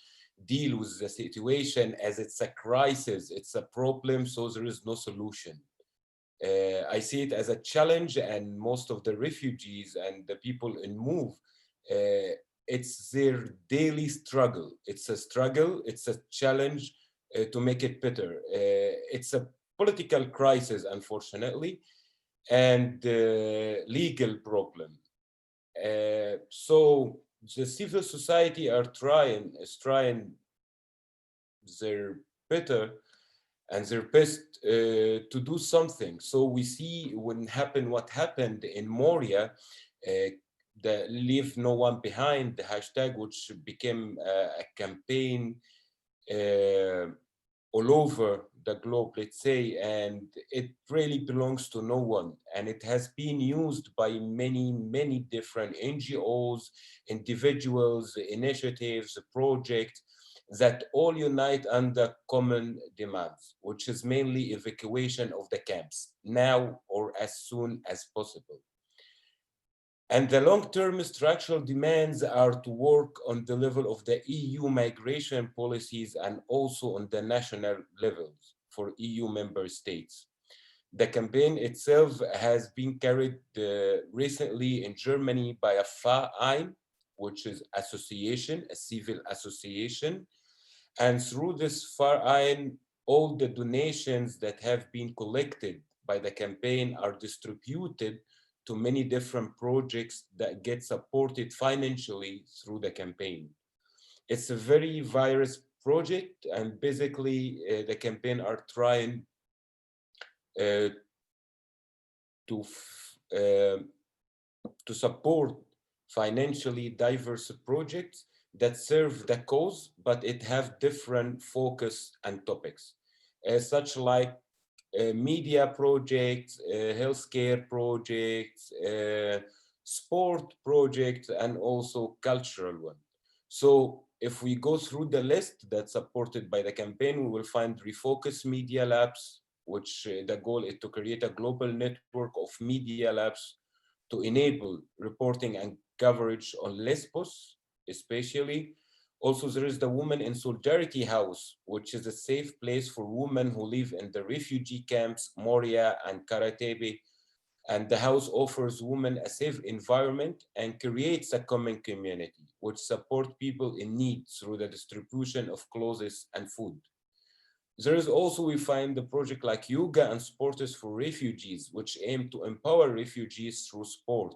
deal with the situation as it's a crisis, it's a problem, so there is no solution. I see it as a challenge, and most of the refugees and the people in move, it's their daily struggle. It's a struggle, it's a challenge to make it better. It's a political crisis, unfortunately, and legal problem. So the civil society is trying their better and their best to do something. So we see what happened in Moria, the Leave No One Behind, the hashtag, which became a campaign all over the globe, let's say, and it really belongs to no one. And it has been used by many, many different NGOs, individuals, initiatives, projects that all unite under common demands, which is mainly evacuation of the camps now or as soon as possible. And the long-term structural demands are to work on the level of the EU migration policies and also on the national levels for EU member states. The campaign itself has been carried recently in Germany by a Verein, which is association, a civil association. And through this Verein, all the donations that have been collected by the campaign are distributed to many different projects that get supported financially through the campaign. It's a very virus project, and basically the campaign are trying to support financially diverse projects that serve the cause, but it have different focus and topics, such like media projects, healthcare projects, sport projects, and also cultural one. So if we go through the list that's supported by the campaign, we will find Refocus Media Labs, which the goal is to create a global network of media labs to enable reporting and coverage on Lesbos, especially. Also, there is the Women in Solidarity House, which is a safe place for women who live in the refugee camps, Moria and Karatepe. And the house offers women a safe environment and creates a common community, which support people in need through the distribution of clothes and food. There is also, we find the project like Yoga and Sports for Refugees, which aim to empower refugees through sport.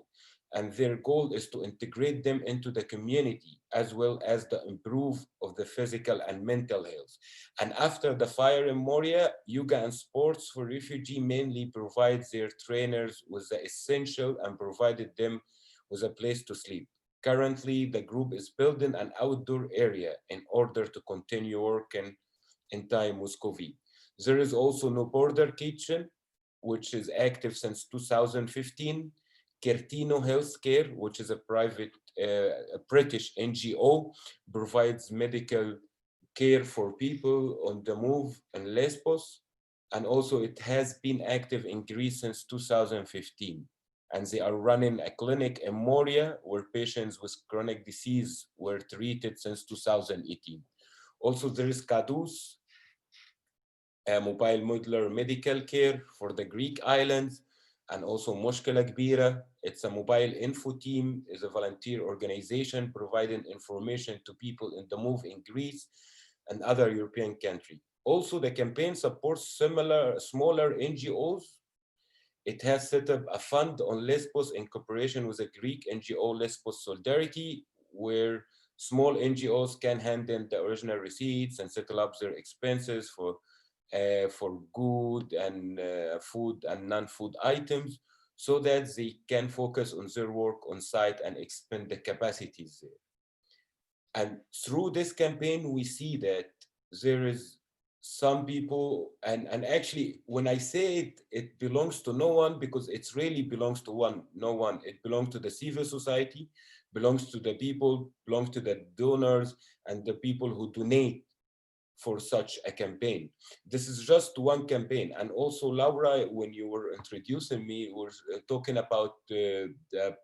And their goal is to integrate them into the community, as well as the improve of the physical and mental health. And after the fire in Moria, Yoga and Sports for Refugee mainly provides their trainers with the essential and provided them with a place to sleep. Currently, the group is building an outdoor area in order to continue working in time with COVID. There is also No Border Kitchen, which is active since 2015. Certino Healthcare, which is a private a British NGO, provides medical care for people on the move in Lesbos. And also it has been active in Greece since 2015. And they are running a clinic in Moria where patients with chronic disease were treated since 2018. Also, there is Kadous, a mobile modular medical care for the Greek islands, and also Mushkila Kbira. It's a mobile info team, is a volunteer organization providing information to people in the move in Greece and other European countries. Also, the campaign supports smaller NGOs. It has set up a fund on Lesbos in cooperation with a Greek NGO, Lesbos Solidarity, where small NGOs can hand in the original receipts and settle up their expenses for good and food and non-food items, so that they can focus on their work on site and expand the capacities there. And through this campaign, we see that there is some people, and actually, when I say it, it belongs to no one, because it really belongs to no one. It belongs to the civil society, belongs to the people, belongs to the donors and the people who donate for such a campaign. This is just one campaign. And also, Laura, when you were introducing me, was talking about the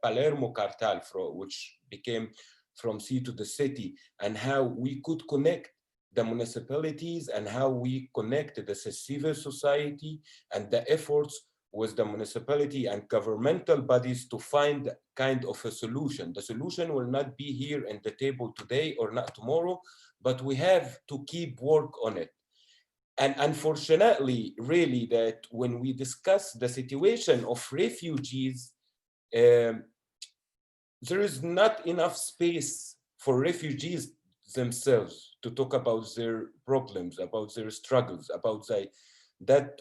Palermo cartel, which became From Sea to the City, and how we could connect the municipalities and how we connect the civil society and the efforts with the municipality and governmental bodies to find kind of a solution. The solution will not be here in the table today or not tomorrow, but we have to keep work on it. And unfortunately, really, that when we discuss the situation of refugees, there is not enough space for refugees themselves to talk about their problems, about their struggles, about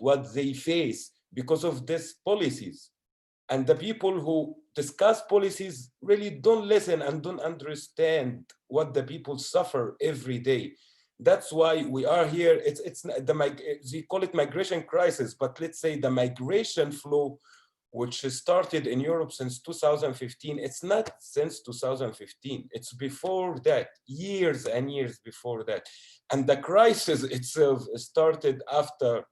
what they face because of these policies. And the people who discuss policies really don't listen and don't understand what the people suffer every day. That's why we are here. They call it migration crisis, but let's say the migration flow, which started in Europe since 2015, it's not since 2015, it's before that, years and years before that. And the crisis itself started after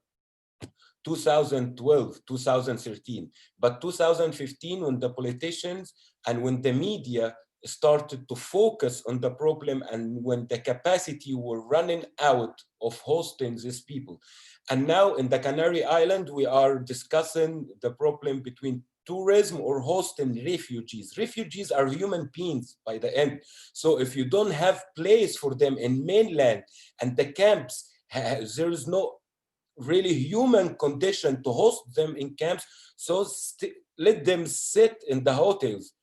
2012, 2013, but 2015, when the politicians and when the media started to focus on the problem and when the capacity were running out of hosting these people. And now in the Canary Island, we are discussing the problem between tourism or hosting refugees. Refugees are human beings by the end. So if you don't have place for them in mainland and the camps, there is no really human condition to host them in camps, so let them sit in the hotels.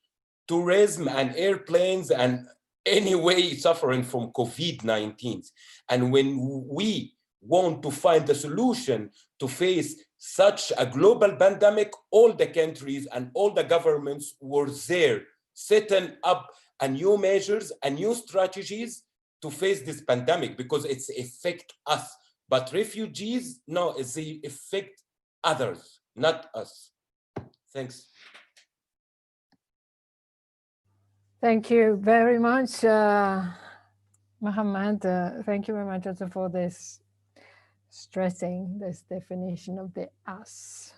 Tourism and airplanes and anyway suffering from COVID-19. And when we want to find a solution to face such a global pandemic, all the countries and all the governments were there, setting up a new measures and new strategies to face this pandemic because it's affect us. But refugees, no, they affect others, not us. Thanks. Thank you very much, Mohammed. Thank you very much also for this stressing this definition of the us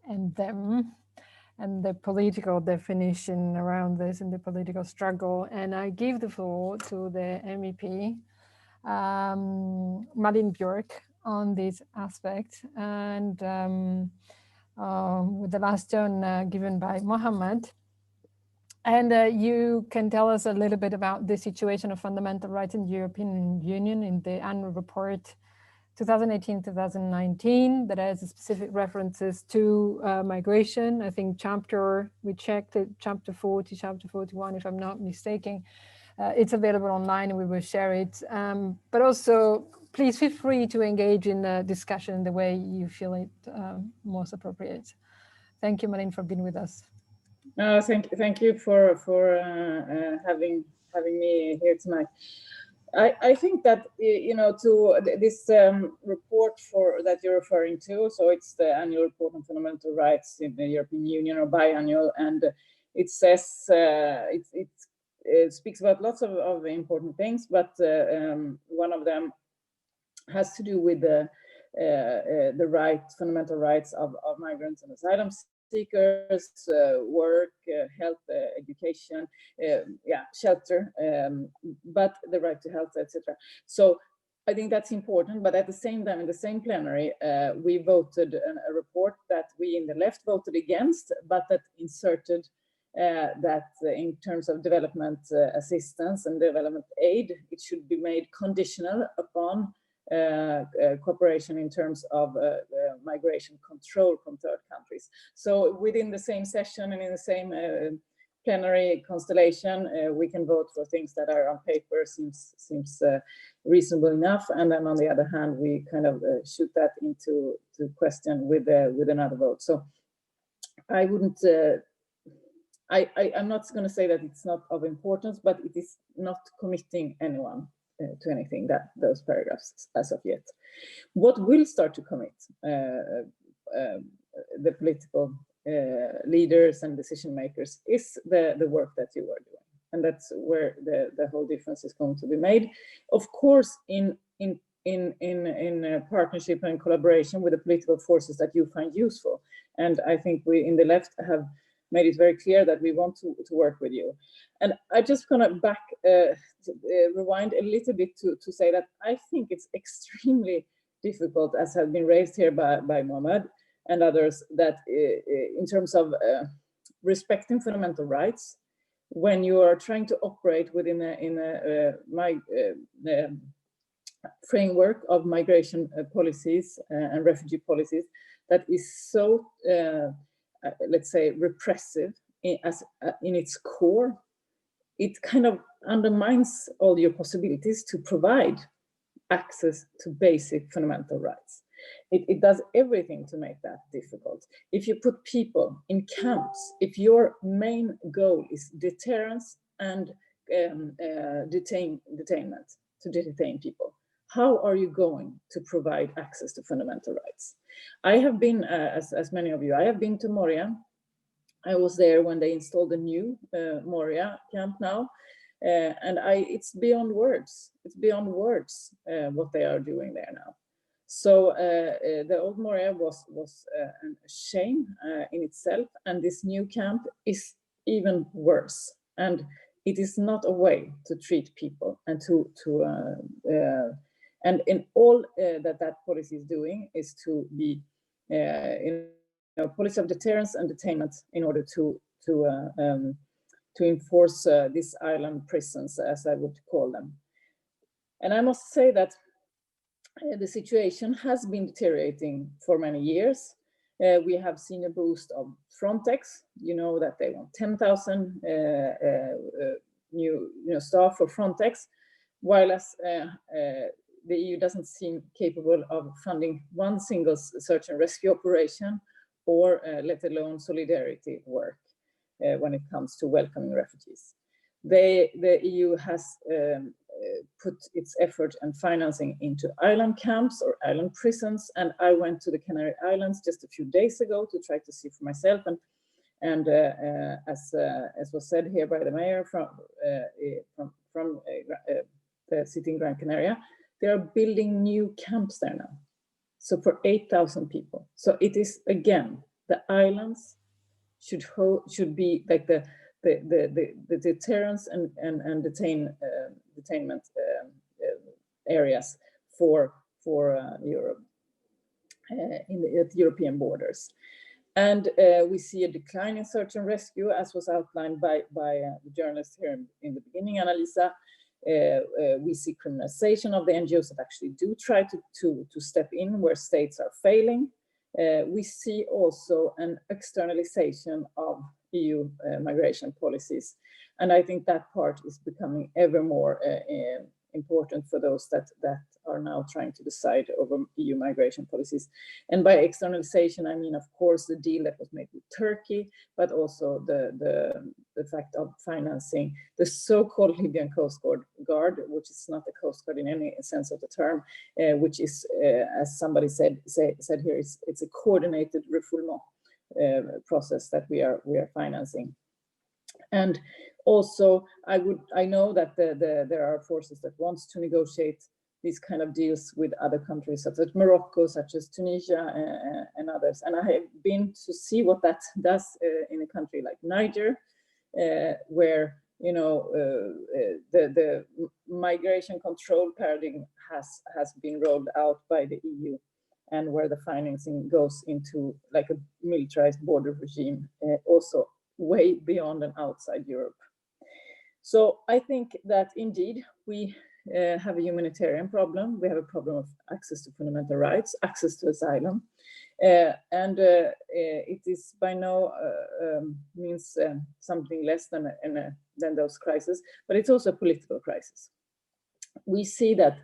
and them and the political definition around this and the political struggle. And I give the floor to the MEP, Malin Björk, on this aspect. And with the last turn given by Mohammed. And you can tell us a little bit about the situation of fundamental rights in the European Union in the annual report 2018-2019 that has specific references to migration. I think we checked it, chapter 40, chapter 41, if I'm not mistaken. It's available online and we will share it. But also, please feel free to engage in the discussion the way you feel it most appropriate. Thank you, Malin, for being with us. Thank you for having me here tonight. I think that to this report that you're referring to, so it's the annual report on fundamental rights in the European Union, or biannual, and it says it speaks about lots of important things, but one of them has to do with the fundamental rights of migrants and asylum seekers, work, health, education, shelter, but the right to health, etc. So I think that's important, but at the same time, in the same plenary, we voted a report that we in the left voted against, but that inserted that in terms of development assistance and development aid, it should be made conditional upon cooperation in terms of migration control from third countries. So within the same session and in the same plenary constellation, we can vote for things that are on paper seems reasonable enough, and then on the other hand, we kind of shoot that into question with another vote. So I wouldn't. I'm not going to say that it's not of importance, but it is not committing anyone to anything, those paragraphs as of yet. What will start to commit the political leaders and decision makers is the work that you are doing, and that's where the whole difference is going to be made. Of course, in partnership and collaboration with the political forces that you find useful, and I think we in the left have made it very clear that we want to work with you. And I just gonna rewind a little bit to say that I think it's extremely difficult, as has been raised here by Mohammed and others, that in terms of respecting fundamental rights, when you are trying to operate within a framework of migration policies and refugee policies that is so let's say repressive in its core, it kind of undermines all your possibilities to provide access to basic fundamental rights. It does everything to make that difficult. If you put people in camps, if your main goal is deterrence and detainment, to detain people, how are you going to provide access to fundamental rights? I have been, as many of you, I have been to Moria. I was there when they installed the new Moria camp now. And it's beyond words. It's beyond words what they are doing there now. So the old Moria was a shame in itself, and this new camp is even worse. And it is not a way to treat people, and and in all that policy is doing is to be policy of deterrence and detainment in order to enforce these island prisons, as I would call them. And I must say that the situation has been deteriorating for many years. We have seen a boost of Frontex. You know that they want 10,000 new staff for Frontex, while as the EU doesn't seem capable of funding one single search and rescue operation, or let alone solidarity work when it comes to welcoming refugees. The EU has put its effort and financing into island camps or island prisons, and I went to the Canary Islands just a few days ago to try to see for myself. And as was said here by the mayor from the city in Gran Canaria, they are building new camps there now. So for 8,000 people. So it is, again, the islands should be like the deterrence and detainment areas for Europe at the European borders. And we see a decline in search and rescue, as was outlined by the journalist here in the beginning, Annalisa. We see criminalization of the NGOs that actually do try to step in where states are failing. We see also an externalization of EU migration policies. And I think that part is becoming ever more important for those that are now trying to decide over EU migration policies. And by externalization, I mean, of course, the deal that was made with Turkey, but also the fact of financing the so-called Libyan Coast Guard, which is not a Coast Guard in any sense of the term, which is, as somebody said here, it's a coordinated refoulement process that we are financing. And also, I know that there are forces that want to negotiate these kind of deals with other countries, such as Morocco, such as Tunisia, and others. And I have been to see what that does in a country like Niger, where the migration control paradigm has been rolled out by the EU, and where the financing goes into like a militarized border regime, also way beyond and outside Europe. So I think that indeed we have a humanitarian problem. We have a problem of access to fundamental rights, access to asylum, and it is by no means something less than those crises, but it's also a political crisis. We see that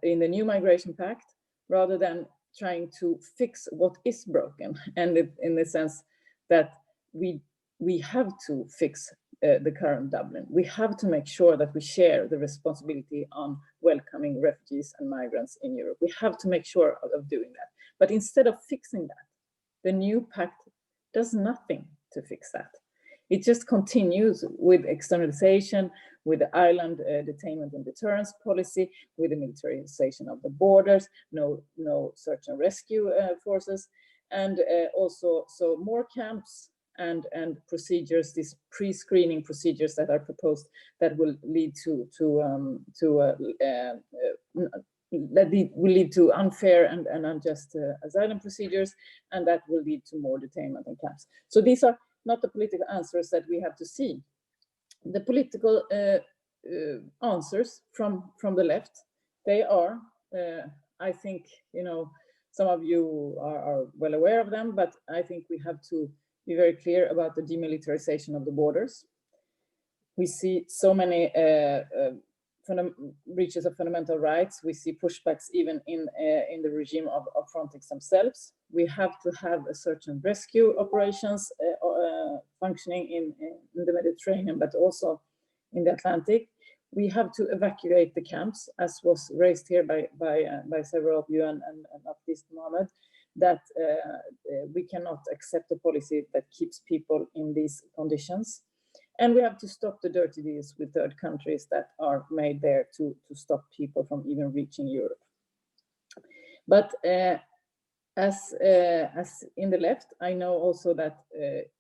in the new migration pact, rather than trying to fix what is broken, and in the sense that we have to fix the current Dublin. We have to make sure that we share the responsibility on welcoming refugees and migrants in Europe. We have to make sure of doing that. But instead of fixing that, the new pact does nothing to fix that. It just continues with externalization, with the island detainment and deterrence policy, with the militarization of the borders, no search and rescue forces, and also so more camps and procedures, these pre-screening procedures that are proposed that will lead to unfair and unjust asylum procedures, and that will lead to more detainment and camps. So these are not the political answers that we have to see. The political answers from the left, they are, I think, some of you are well aware of them, but I think we have to be very clear about the demilitarization of the borders. We see so many breaches of fundamental rights. We see pushbacks even in the regime of Frontex themselves. We have to have a search and rescue operations functioning in the Mediterranean, but also in the Atlantic. We have to evacuate the camps, as was raised here by several of you, and not least Mohammed, that we cannot accept a policy that keeps people in these conditions. And we have to stop the dirty deals with third countries that are made there to stop people from even reaching Europe. But as in the left, I know also that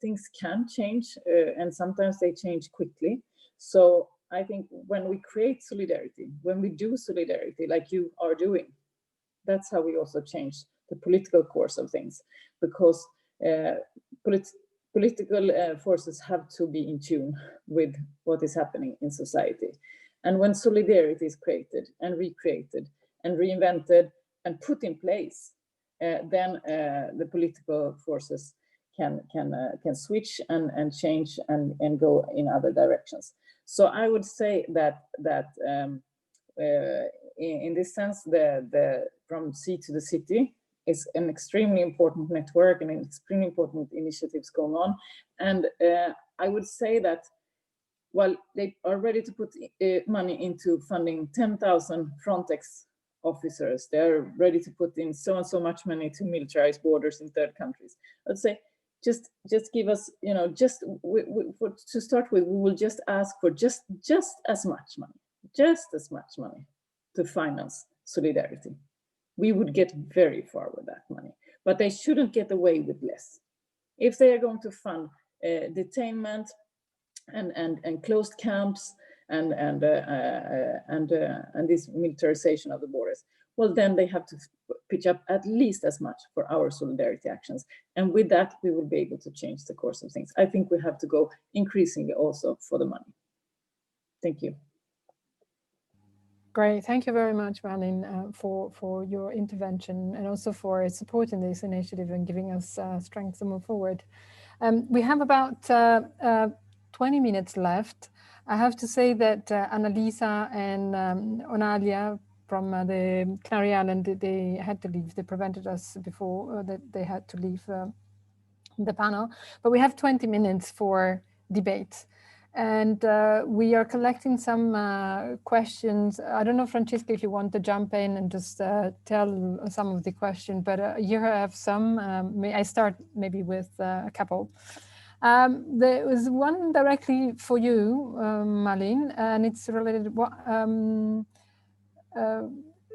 things can change, and sometimes they change quickly. So I think when we create solidarity, when we do solidarity like you are doing, that's how we also change the political course of things, because political forces have to be in tune with what is happening in society. And when solidarity is created and recreated and reinvented and put in place, then the political forces can switch and change and go in other directions. So I would say that in this sense, the from sea to the city is an extremely important network and an extremely important initiatives going on. And I would say that while they are ready to put money into funding 10,000 Frontex officers, they're ready to put in so and so much money to militarize borders in third countries. I'd say just give us, to start with, we will just ask for just as much money to finance solidarity. We would get very far with that money, but they shouldn't get away with less. If they are going to fund detainment and closed camps and this militarization of the borders, well, then they have to pitch up at least as much for our solidarity actions. And with that, we will be able to change the course of things. I think we have to go increasingly also for the money. Thank you. Great, thank you very much, Malin, for your intervention and also for supporting this initiative and giving us strength to move forward. We have about 20 minutes left. I have to say that Annalisa and Onalia from the Canary Island, they had to leave. They prevented us before that they had to leave the panel. But we have 20 minutes for debate. And we are collecting some questions. I don't know, Francesca, if you want to jump in and just tell some of the questions, but here I have some. May I start maybe with a couple? There was one directly for you, Malin, and it's related.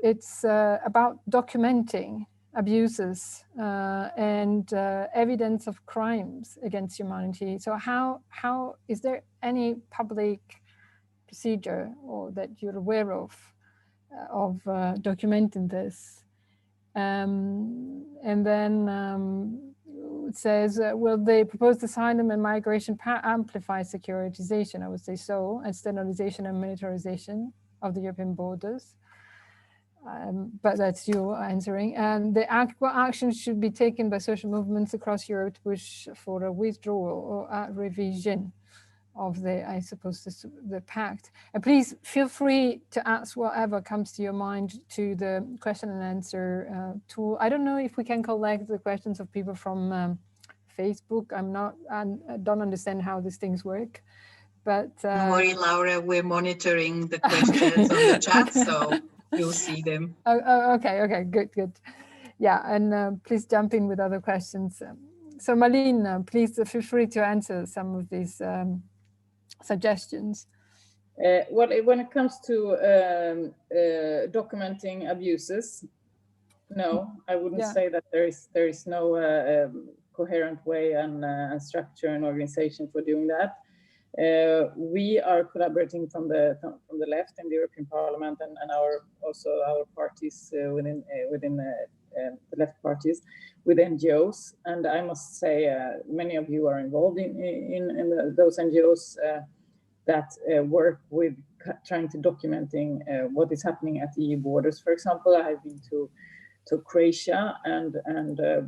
It's about documenting abuses and evidence of crimes against humanity. So how is there any public procedure or that you're aware of documenting this? And then it says, will the proposed asylum and migration amplify securitization? I would say so, externalization and militarization of the European borders. But that's you answering. And what actions should be taken by social movements across Europe to push for a withdrawal or a revision of I suppose, the pact? And please feel free to ask whatever comes to your mind to the question and answer tool. I don't know if we can collect the questions of people from Facebook. I don't understand how these things work. But don't worry, Laura, we're monitoring the questions on the chat, so you'll see them. Okay, good. Yeah, and please jump in with other questions. So Malin, please feel free to answer some of these suggestions. Well, when it comes to documenting abuses, no, I wouldn't say that there is no coherent way and structure and organization for doing that. We are collaborating from the left in the European Parliament and our parties within the left parties with NGOs, and I must say many of you are involved in those NGOs that work with trying to documenting what is happening at the EU borders. For example, I have been to Croatia and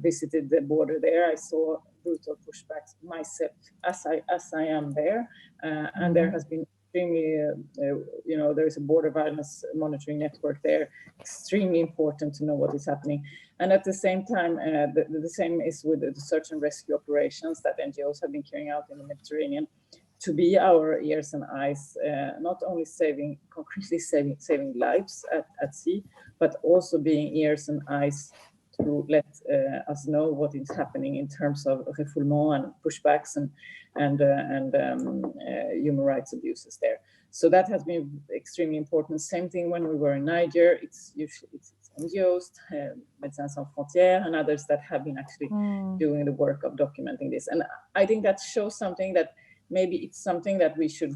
visited the border there. I saw brutal pushbacks myself as I am there, and there has been extremely, there is a border violence monitoring network there. Extremely important to know what is happening. And at the same time, the same is with the search and rescue operations that NGOs have been carrying out in the Mediterranean to be our ears and eyes, not only concretely saving lives at sea, but also being ears and eyes to let us know what is happening in terms of refoulement and pushbacks and human rights abuses there. So that has been extremely important. Same thing when we were in Niger. It's usually NGOs, Médecins Sans Frontières, and others that have been actually doing the work of documenting this. And I think that shows something that maybe it's something that we should,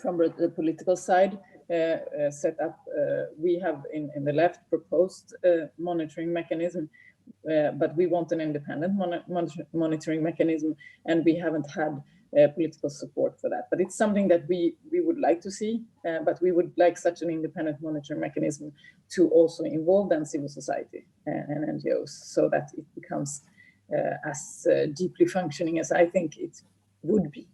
from the political side, set up. We have in the left proposed monitoring mechanism, but we want an independent monitoring mechanism, and we haven't had political support for that. But it's something that we would like to see, but we would like such an independent monitoring mechanism to also involve then civil society and NGOs, so that it becomes as deeply functioning as I think it would be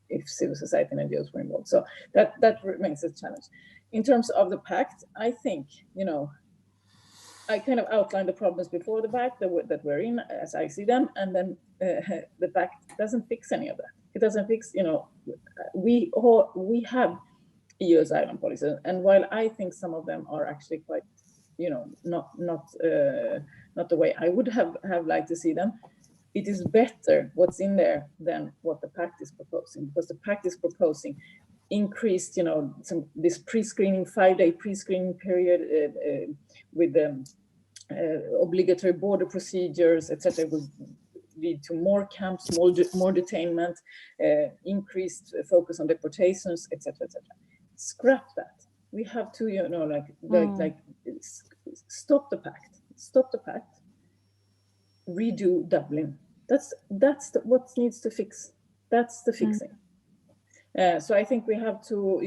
if civil society and NGOs were involved. So that remains a challenge. In terms of the pact, I think, I kind of outlined the problems before the pact that we're in, as I see them, and then the pact doesn't fix any of that. It doesn't fix, we have EU asylum policies, and while I think some of them are actually quite, not the way I would have liked to see them, it is better what's in there than what the pact is proposing, because the pact is proposing increased, this pre-screening, 5-day pre-screening period with the obligatory border procedures, etc. will lead to more camps, more detainment, increased focus on deportations, etc., etc. Scrap that. We have to, stop the pact, redo Dublin. That's what needs to fix. That's the fixing. So I think we have to,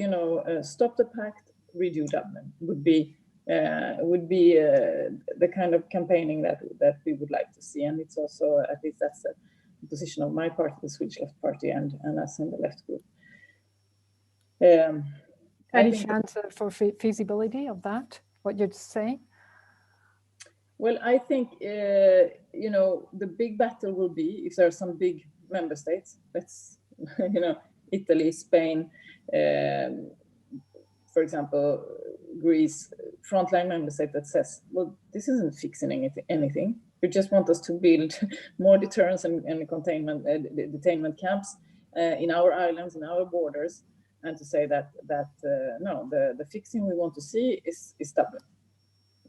stop the pact, redo Dublin would be the kind of campaigning that we would like to see, and it's also, at least that's the position of my party, the Swedish Left Party, and us in the left group. Any chance for feasibility of that? What you'd say? Well, I think the big battle will be if there are some big member states. Let's Italy, Spain, for example, Greece, frontline member state that says, well, this isn't fixing anything. You just want us to build more deterrence and containment, detainment camps in our islands, in our borders, and to say that no, the fixing we want to see is Dublin.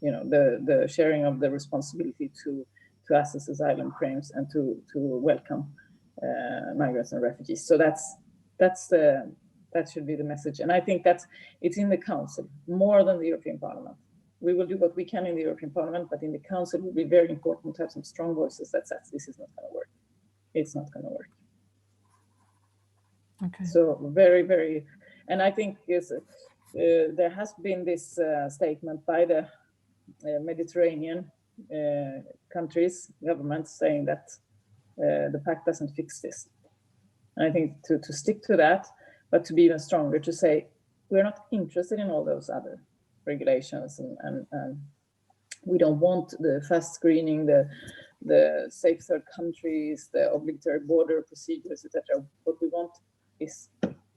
The sharing of the responsibility to assess asylum claims and to welcome migrants and refugees. So that should be the message, and I think it's in the Council more than the European Parliament. We will do what we can in the European Parliament, but in the Council it will be very important to have some strong voices that says this is not going to work. It's not going to work. Okay. So very, very, and I think there has been this statement by the Mediterranean countries, governments, saying that the pact doesn't fix this. And I think to stick to that, but to be even stronger, to say we're not interested in all those other regulations, and we don't want the fast screening, the safe third countries, the obligatory border procedures, etc. What we want is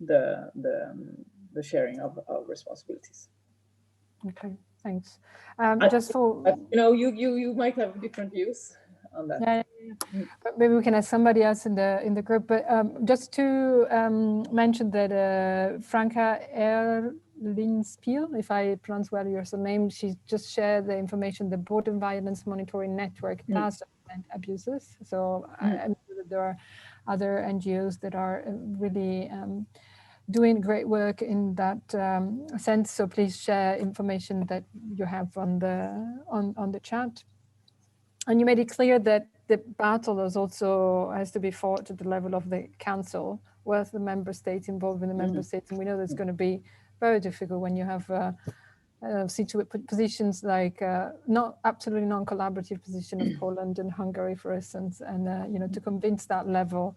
the sharing of responsibilities. Okay, thanks. You might have different views on that. Yeah. But maybe we can ask somebody else in the group. But just to mention that Franca Erlinspiel, if I pronounce well your name, she just shared the information. The Border Violence Monitoring Network does document abuses. So I'm sure that there are other NGOs that are really doing great work in that sense. So please share information that you have on the chat. And you made it clear that the battle also has to be fought at the level of the Council, with the member states involved in the member states. And we know that's going to be very difficult when you have positions like not absolutely non-collaborative position of Poland and Hungary, for instance, and to convince that level,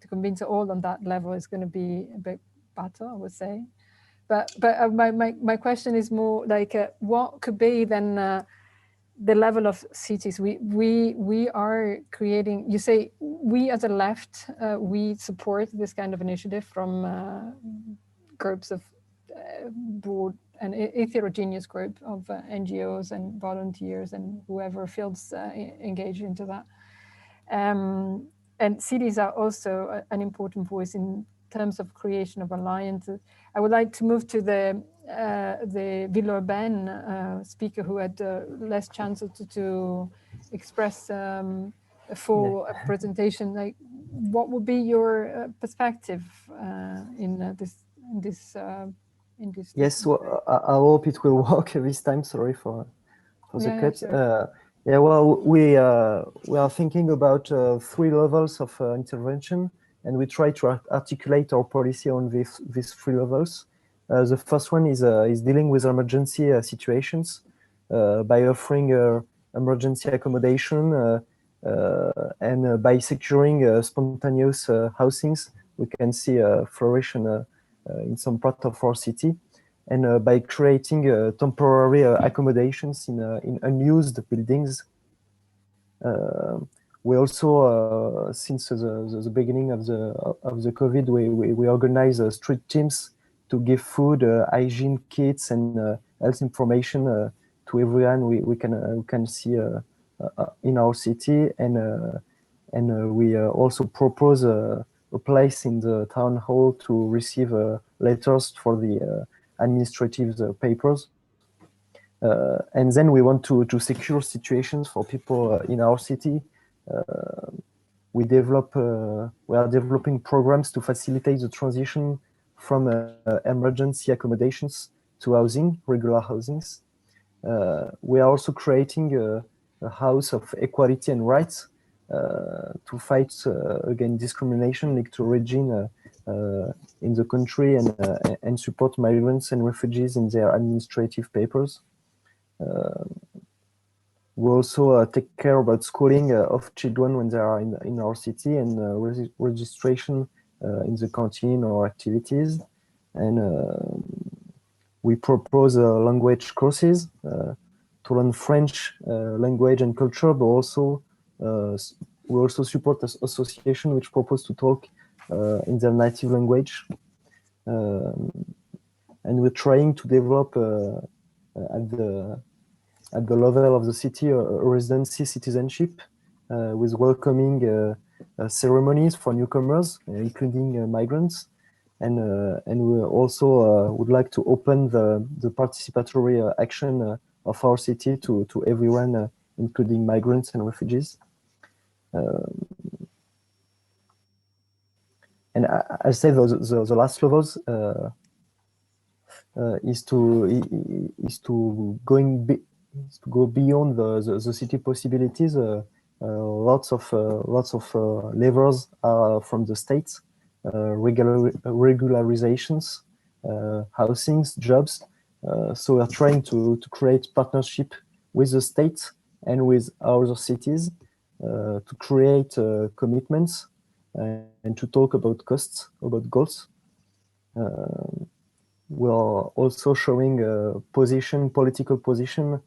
to convince all on that level is going to be a big battle, I would say. But my question is more like what could be then the level of cities. We are creating, you say, we as a left, we support this kind of initiative from groups of broad and heterogeneous group of NGOs and volunteers and whoever feels engaged into that. And cities are also an important voice in terms of creation of alliances. I would like to move to the Villeurbanne speaker who had less chance to express a full presentation. Like, what would be your perspective in this? Yes, well, I hope it will work this time. Sorry for the cut. Sure. Yeah, well, we are thinking about 3 levels of intervention, and we try to articulate our policy on these 3 levels. The first one is dealing with emergency situations by offering emergency accommodation and by securing spontaneous housings. We can see flourish in some part of our city, and by creating temporary accommodations in unused buildings. We also, since the beginning of the COVID, we organize street teams to give food, hygiene kits, and health information to everyone we can see in our city, and we also propose a place in the town hall to receive letters for the administrative papers. And then we want to secure situations for people in our city. We are developing programs to facilitate the transition from emergency accommodations to housing, regular housings. We are also creating a house of equality and rights to fight against discrimination linked to origin in the country, and support migrants and refugees in their administrative papers. We also take care about schooling of children when they are in our city, and registration in the canteen or activities. And we propose language courses to learn French language and culture, but also we also support an association which propose to talk in their native language. And we're trying to develop at the level of the city, a residency citizenship with welcoming ceremonies for newcomers, including migrants. And we also would like to open the participatory action of our city to everyone, including migrants and refugees. And I say the last levels is to go beyond the city possibilities. Lots of levers are from the states, regularizations, housings, jobs. So we're trying to create partnership with the state and with other cities to create commitments and to talk about costs, about goals. We're also showing political position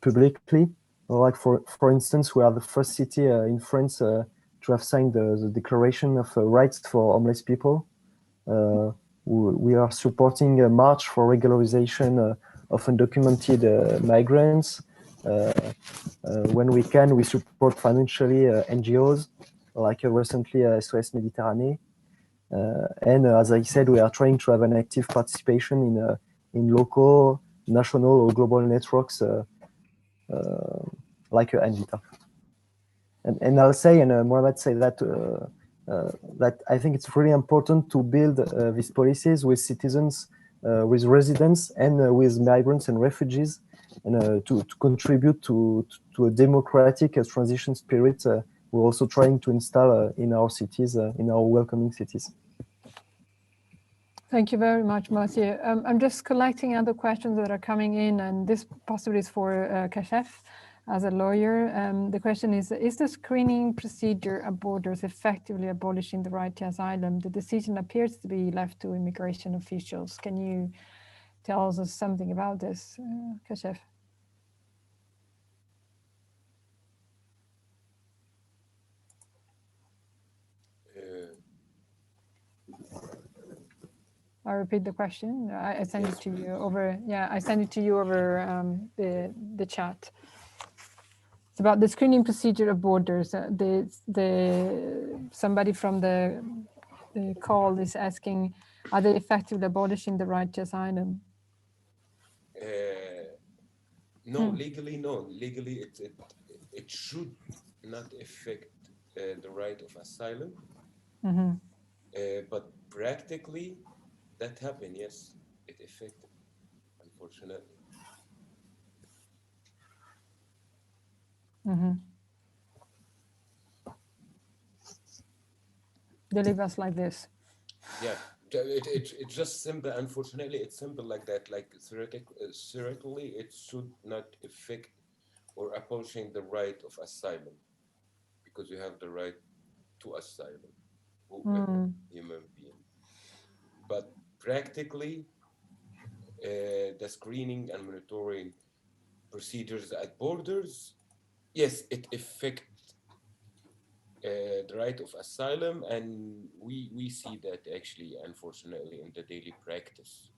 publicly. Like for instance, we are the first city in France to have signed the Declaration of Rights for Homeless People. We are supporting a march for regularization of undocumented migrants. When we can, we support financially NGOs, like recently SOS Méditerranée. And as I said, we are trying to have an active participation in local, national, or global networks like Anvita. And I'll say, and Mohamed say that that I think it's really important to build these policies with citizens, with residents, and with migrants and refugees, and to contribute to a democratic transition spirit. We're also trying to install in our cities, in our welcoming cities. Thank you very much, Mathieu. I'm just collecting other questions that are coming in, and this possibly is for Kashef as a lawyer. The question is the screening procedure at borders effectively abolishing the right to asylum? The decision appears to be left to immigration officials. Can you tell us something about this, Kashef? I repeat the question. I send Yes, it to please. you over. Yeah, I send it to you over the chat. It's about the screening procedure of borders. Somebody from the call is asking, are they effectively abolishing the right to asylum? No, legally, no. Legally, it should not affect the right of asylum. But practically, that happened. Yes, it affected, unfortunately. They leave us like this. Yeah, it's just simple. Unfortunately, it's simple like that. Like theoretically, it should not affect or abolishing the right of asylum, because you have the right to asylum, whoever human being. But practically, the screening and monitoring procedures at borders, yes, it affects the right of asylum, and we see that actually, unfortunately, in the daily practice.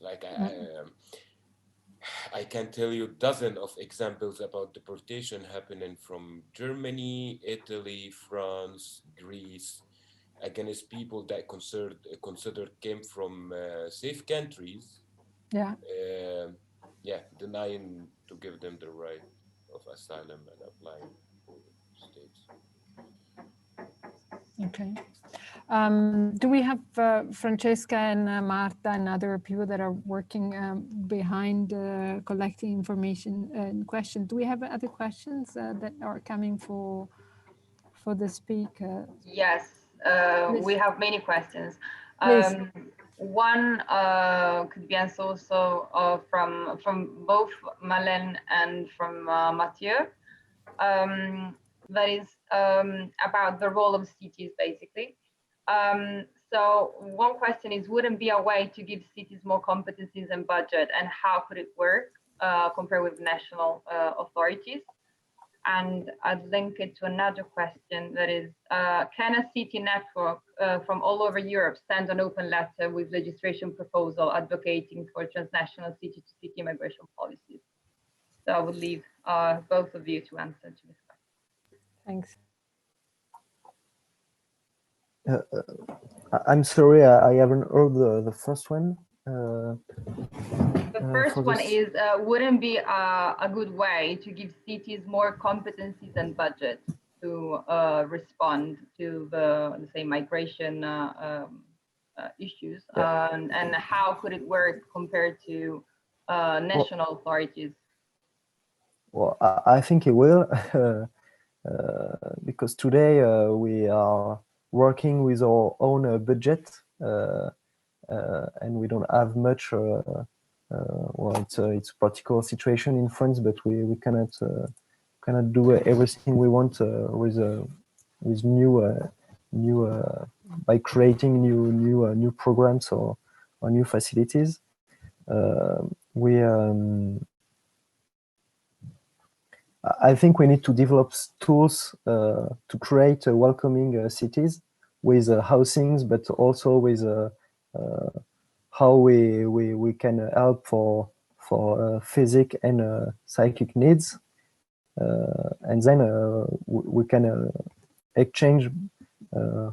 Like I can tell you dozens of examples about deportation happening from Germany, Italy, France, Greece, against people that considered came from safe countries. Yeah. Yeah, denying to give them the right of asylum and applying for states. Okay. Do we have Francesca and Marta and other people that are working behind collecting information and questions? Do we have other questions that are coming for the speaker? Yes, we have many questions. Please. One could be answered also from both Malen and from Mathieu. That is about the role of cities, basically. So one question is, wouldn't be a way to give cities more competencies and budget, and how could it work compared with national authorities? And I'd link it to another question that is, can a city network from all over Europe send an open letter with legislation proposal advocating for transnational city-to-city immigration policies? So I would leave both of you to answer to this question. Thanks. I'm sorry, I haven't heard the first one. The first one is, wouldn't be a good way to give cities more competencies and budget to respond to the, let's say, migration issues, and how could it work compared to national authorities? Well, I think it will, because today we are working with our own budget, and we don't have much. Well, it's a particular situation in France, but we cannot do everything we want with new by creating new programs or new facilities. I think we need to develop tools to create welcoming cities with housings, but also with how we can help for physic and psychic needs, and then we can exchange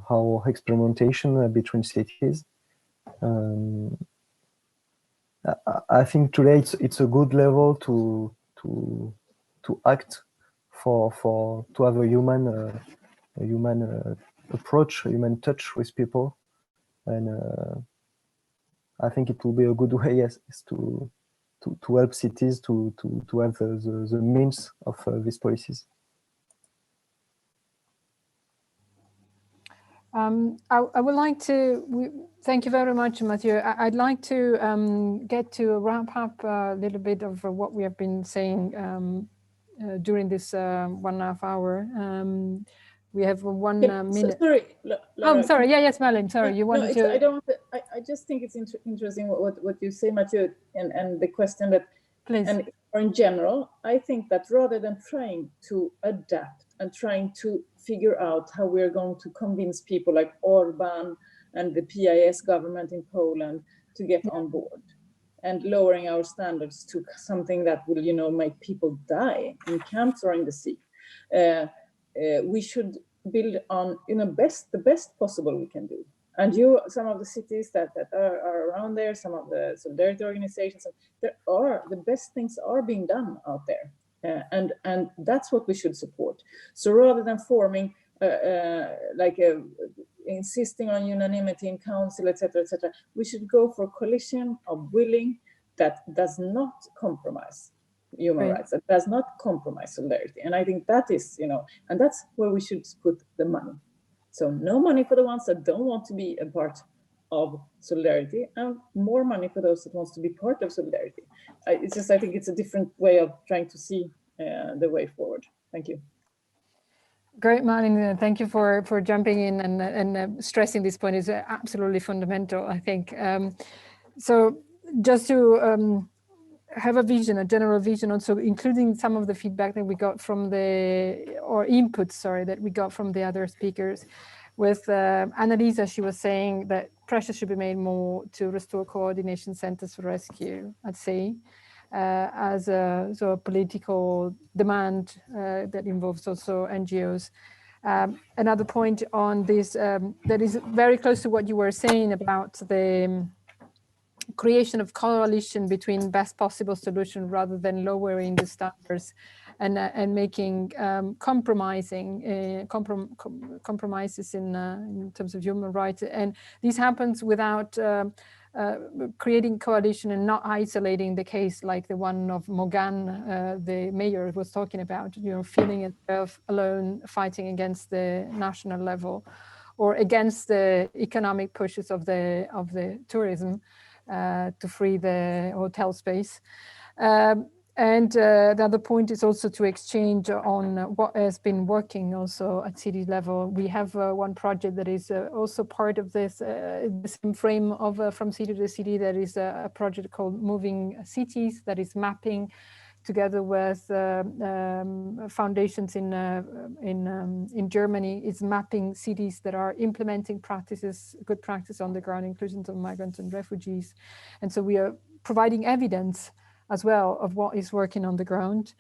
our experimentation between cities. I think today it's a good level to act to have a human approach, a human touch with people, and I think it will be a good way, yes, is to help cities to have the means of these policies. I would like to, thank you very much, Mathieu. I'd like to get to wrap up a little bit of what we have been saying during this 1.5 hour. We have one minute. Sorry, Laura, sorry. Yeah, yes, Malin. Sorry, you wanted to. I don't want to. I just think it's interesting what you say, Mathieu, and the question that. Please. And in general, I think that rather than trying to adapt and trying to figure out how we're going to convince people like Orban and the PIS government in Poland to get on board, and lowering our standards to something that will, you know, make people die in camps or in the sea. We should build on, you know, the best possible we can do. And some of the cities that are around there, some of the solidarity organizations, the best things are being done out there, and that's what we should support. So rather than forming insisting on unanimity in council, etc., we should go for a coalition of willing that does not compromise human rights, that does not compromise solidarity. And I think that is, you know, and that's where we should put the money. So no money for the ones that don't want to be a part of solidarity, and more money for those that wants to be part of solidarity. It's just, I think it's a different way of trying to see the way forward. Thank you. Great, Malin. Thank you for jumping in and stressing this point. Is absolutely fundamental, I think. So just to have a vision, a general vision, also including some of the feedback that we got from inputs, sorry, that we got from the other speakers. With Annalisa, she was saying that pressure should be made more to restore coordination centers for rescue at sea, as a sort of political demand that involves also NGOs. Another point on this that is very close to what you were saying about the creation of coalition between best possible solution rather than lowering the standards and making compromises in terms of human rights. And this happens without creating coalition and not isolating the case like the one of Mogan, the mayor was talking about, you know, feeling itself alone, fighting against the national level or against the economic pushes of the tourism to free the hotel space. And the other point is also to exchange on what has been working also at city level. We have one project that is also part of this the same frame of From City to City. That is a project called Moving Cities that is mapping together with foundations in Germany. It's mapping cities that are implementing practices, good practice on the ground, inclusion of migrants and refugees. And so we are providing evidence as well of what is working on the ground.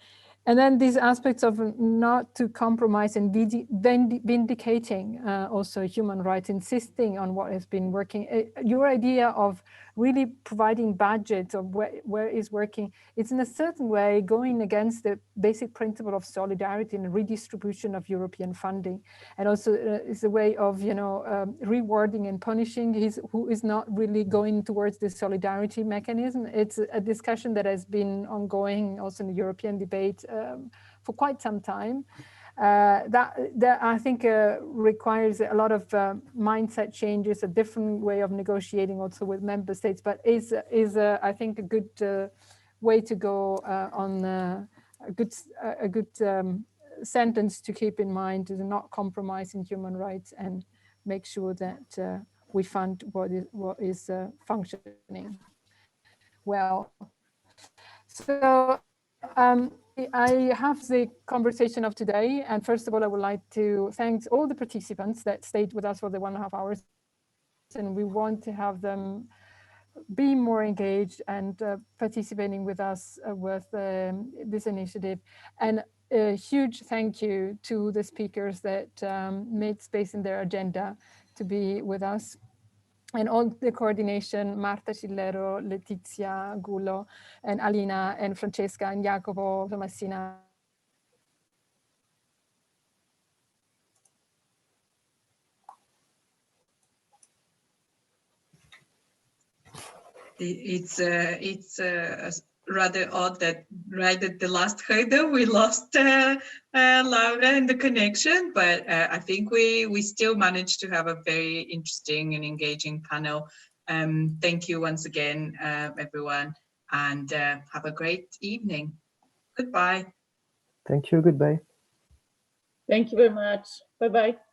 And then these aspects of not to compromise and vindicating also human rights, insisting on what has been working. Your idea of really providing budgets of where is working, it's in a certain way going against the basic principle of solidarity and redistribution of European funding. And also it's a way of, you know, rewarding and punishing who is not really going towards the solidarity mechanism. It's a discussion that has been ongoing also in the European debate for quite some time. That I think requires a lot of mindset changes, a different way of negotiating also with member states, but is I think a good way to go on a good sentence to keep in mind, is not compromising human rights and make sure that we fund what is functioning well. So I have the conversation of today, and first of all, I would like to thank all the participants that stayed with us for the 1.5 hours, and we want to have them be more engaged and participating with us with this initiative. And a huge thank you to the speakers that made space in their agenda to be with us. And all the coordination, Marta Cillero, Letizia Gullo, and Alina, and Francesca, and Jacopo, Tomassina. It's rather odd that right at the last hurdle we lost Laura and the connection, but I think we still managed to have a very interesting and engaging panel. Thank you once again, everyone, and have a great evening. Goodbye. Thank you. Goodbye. Thank you very much. Bye-bye.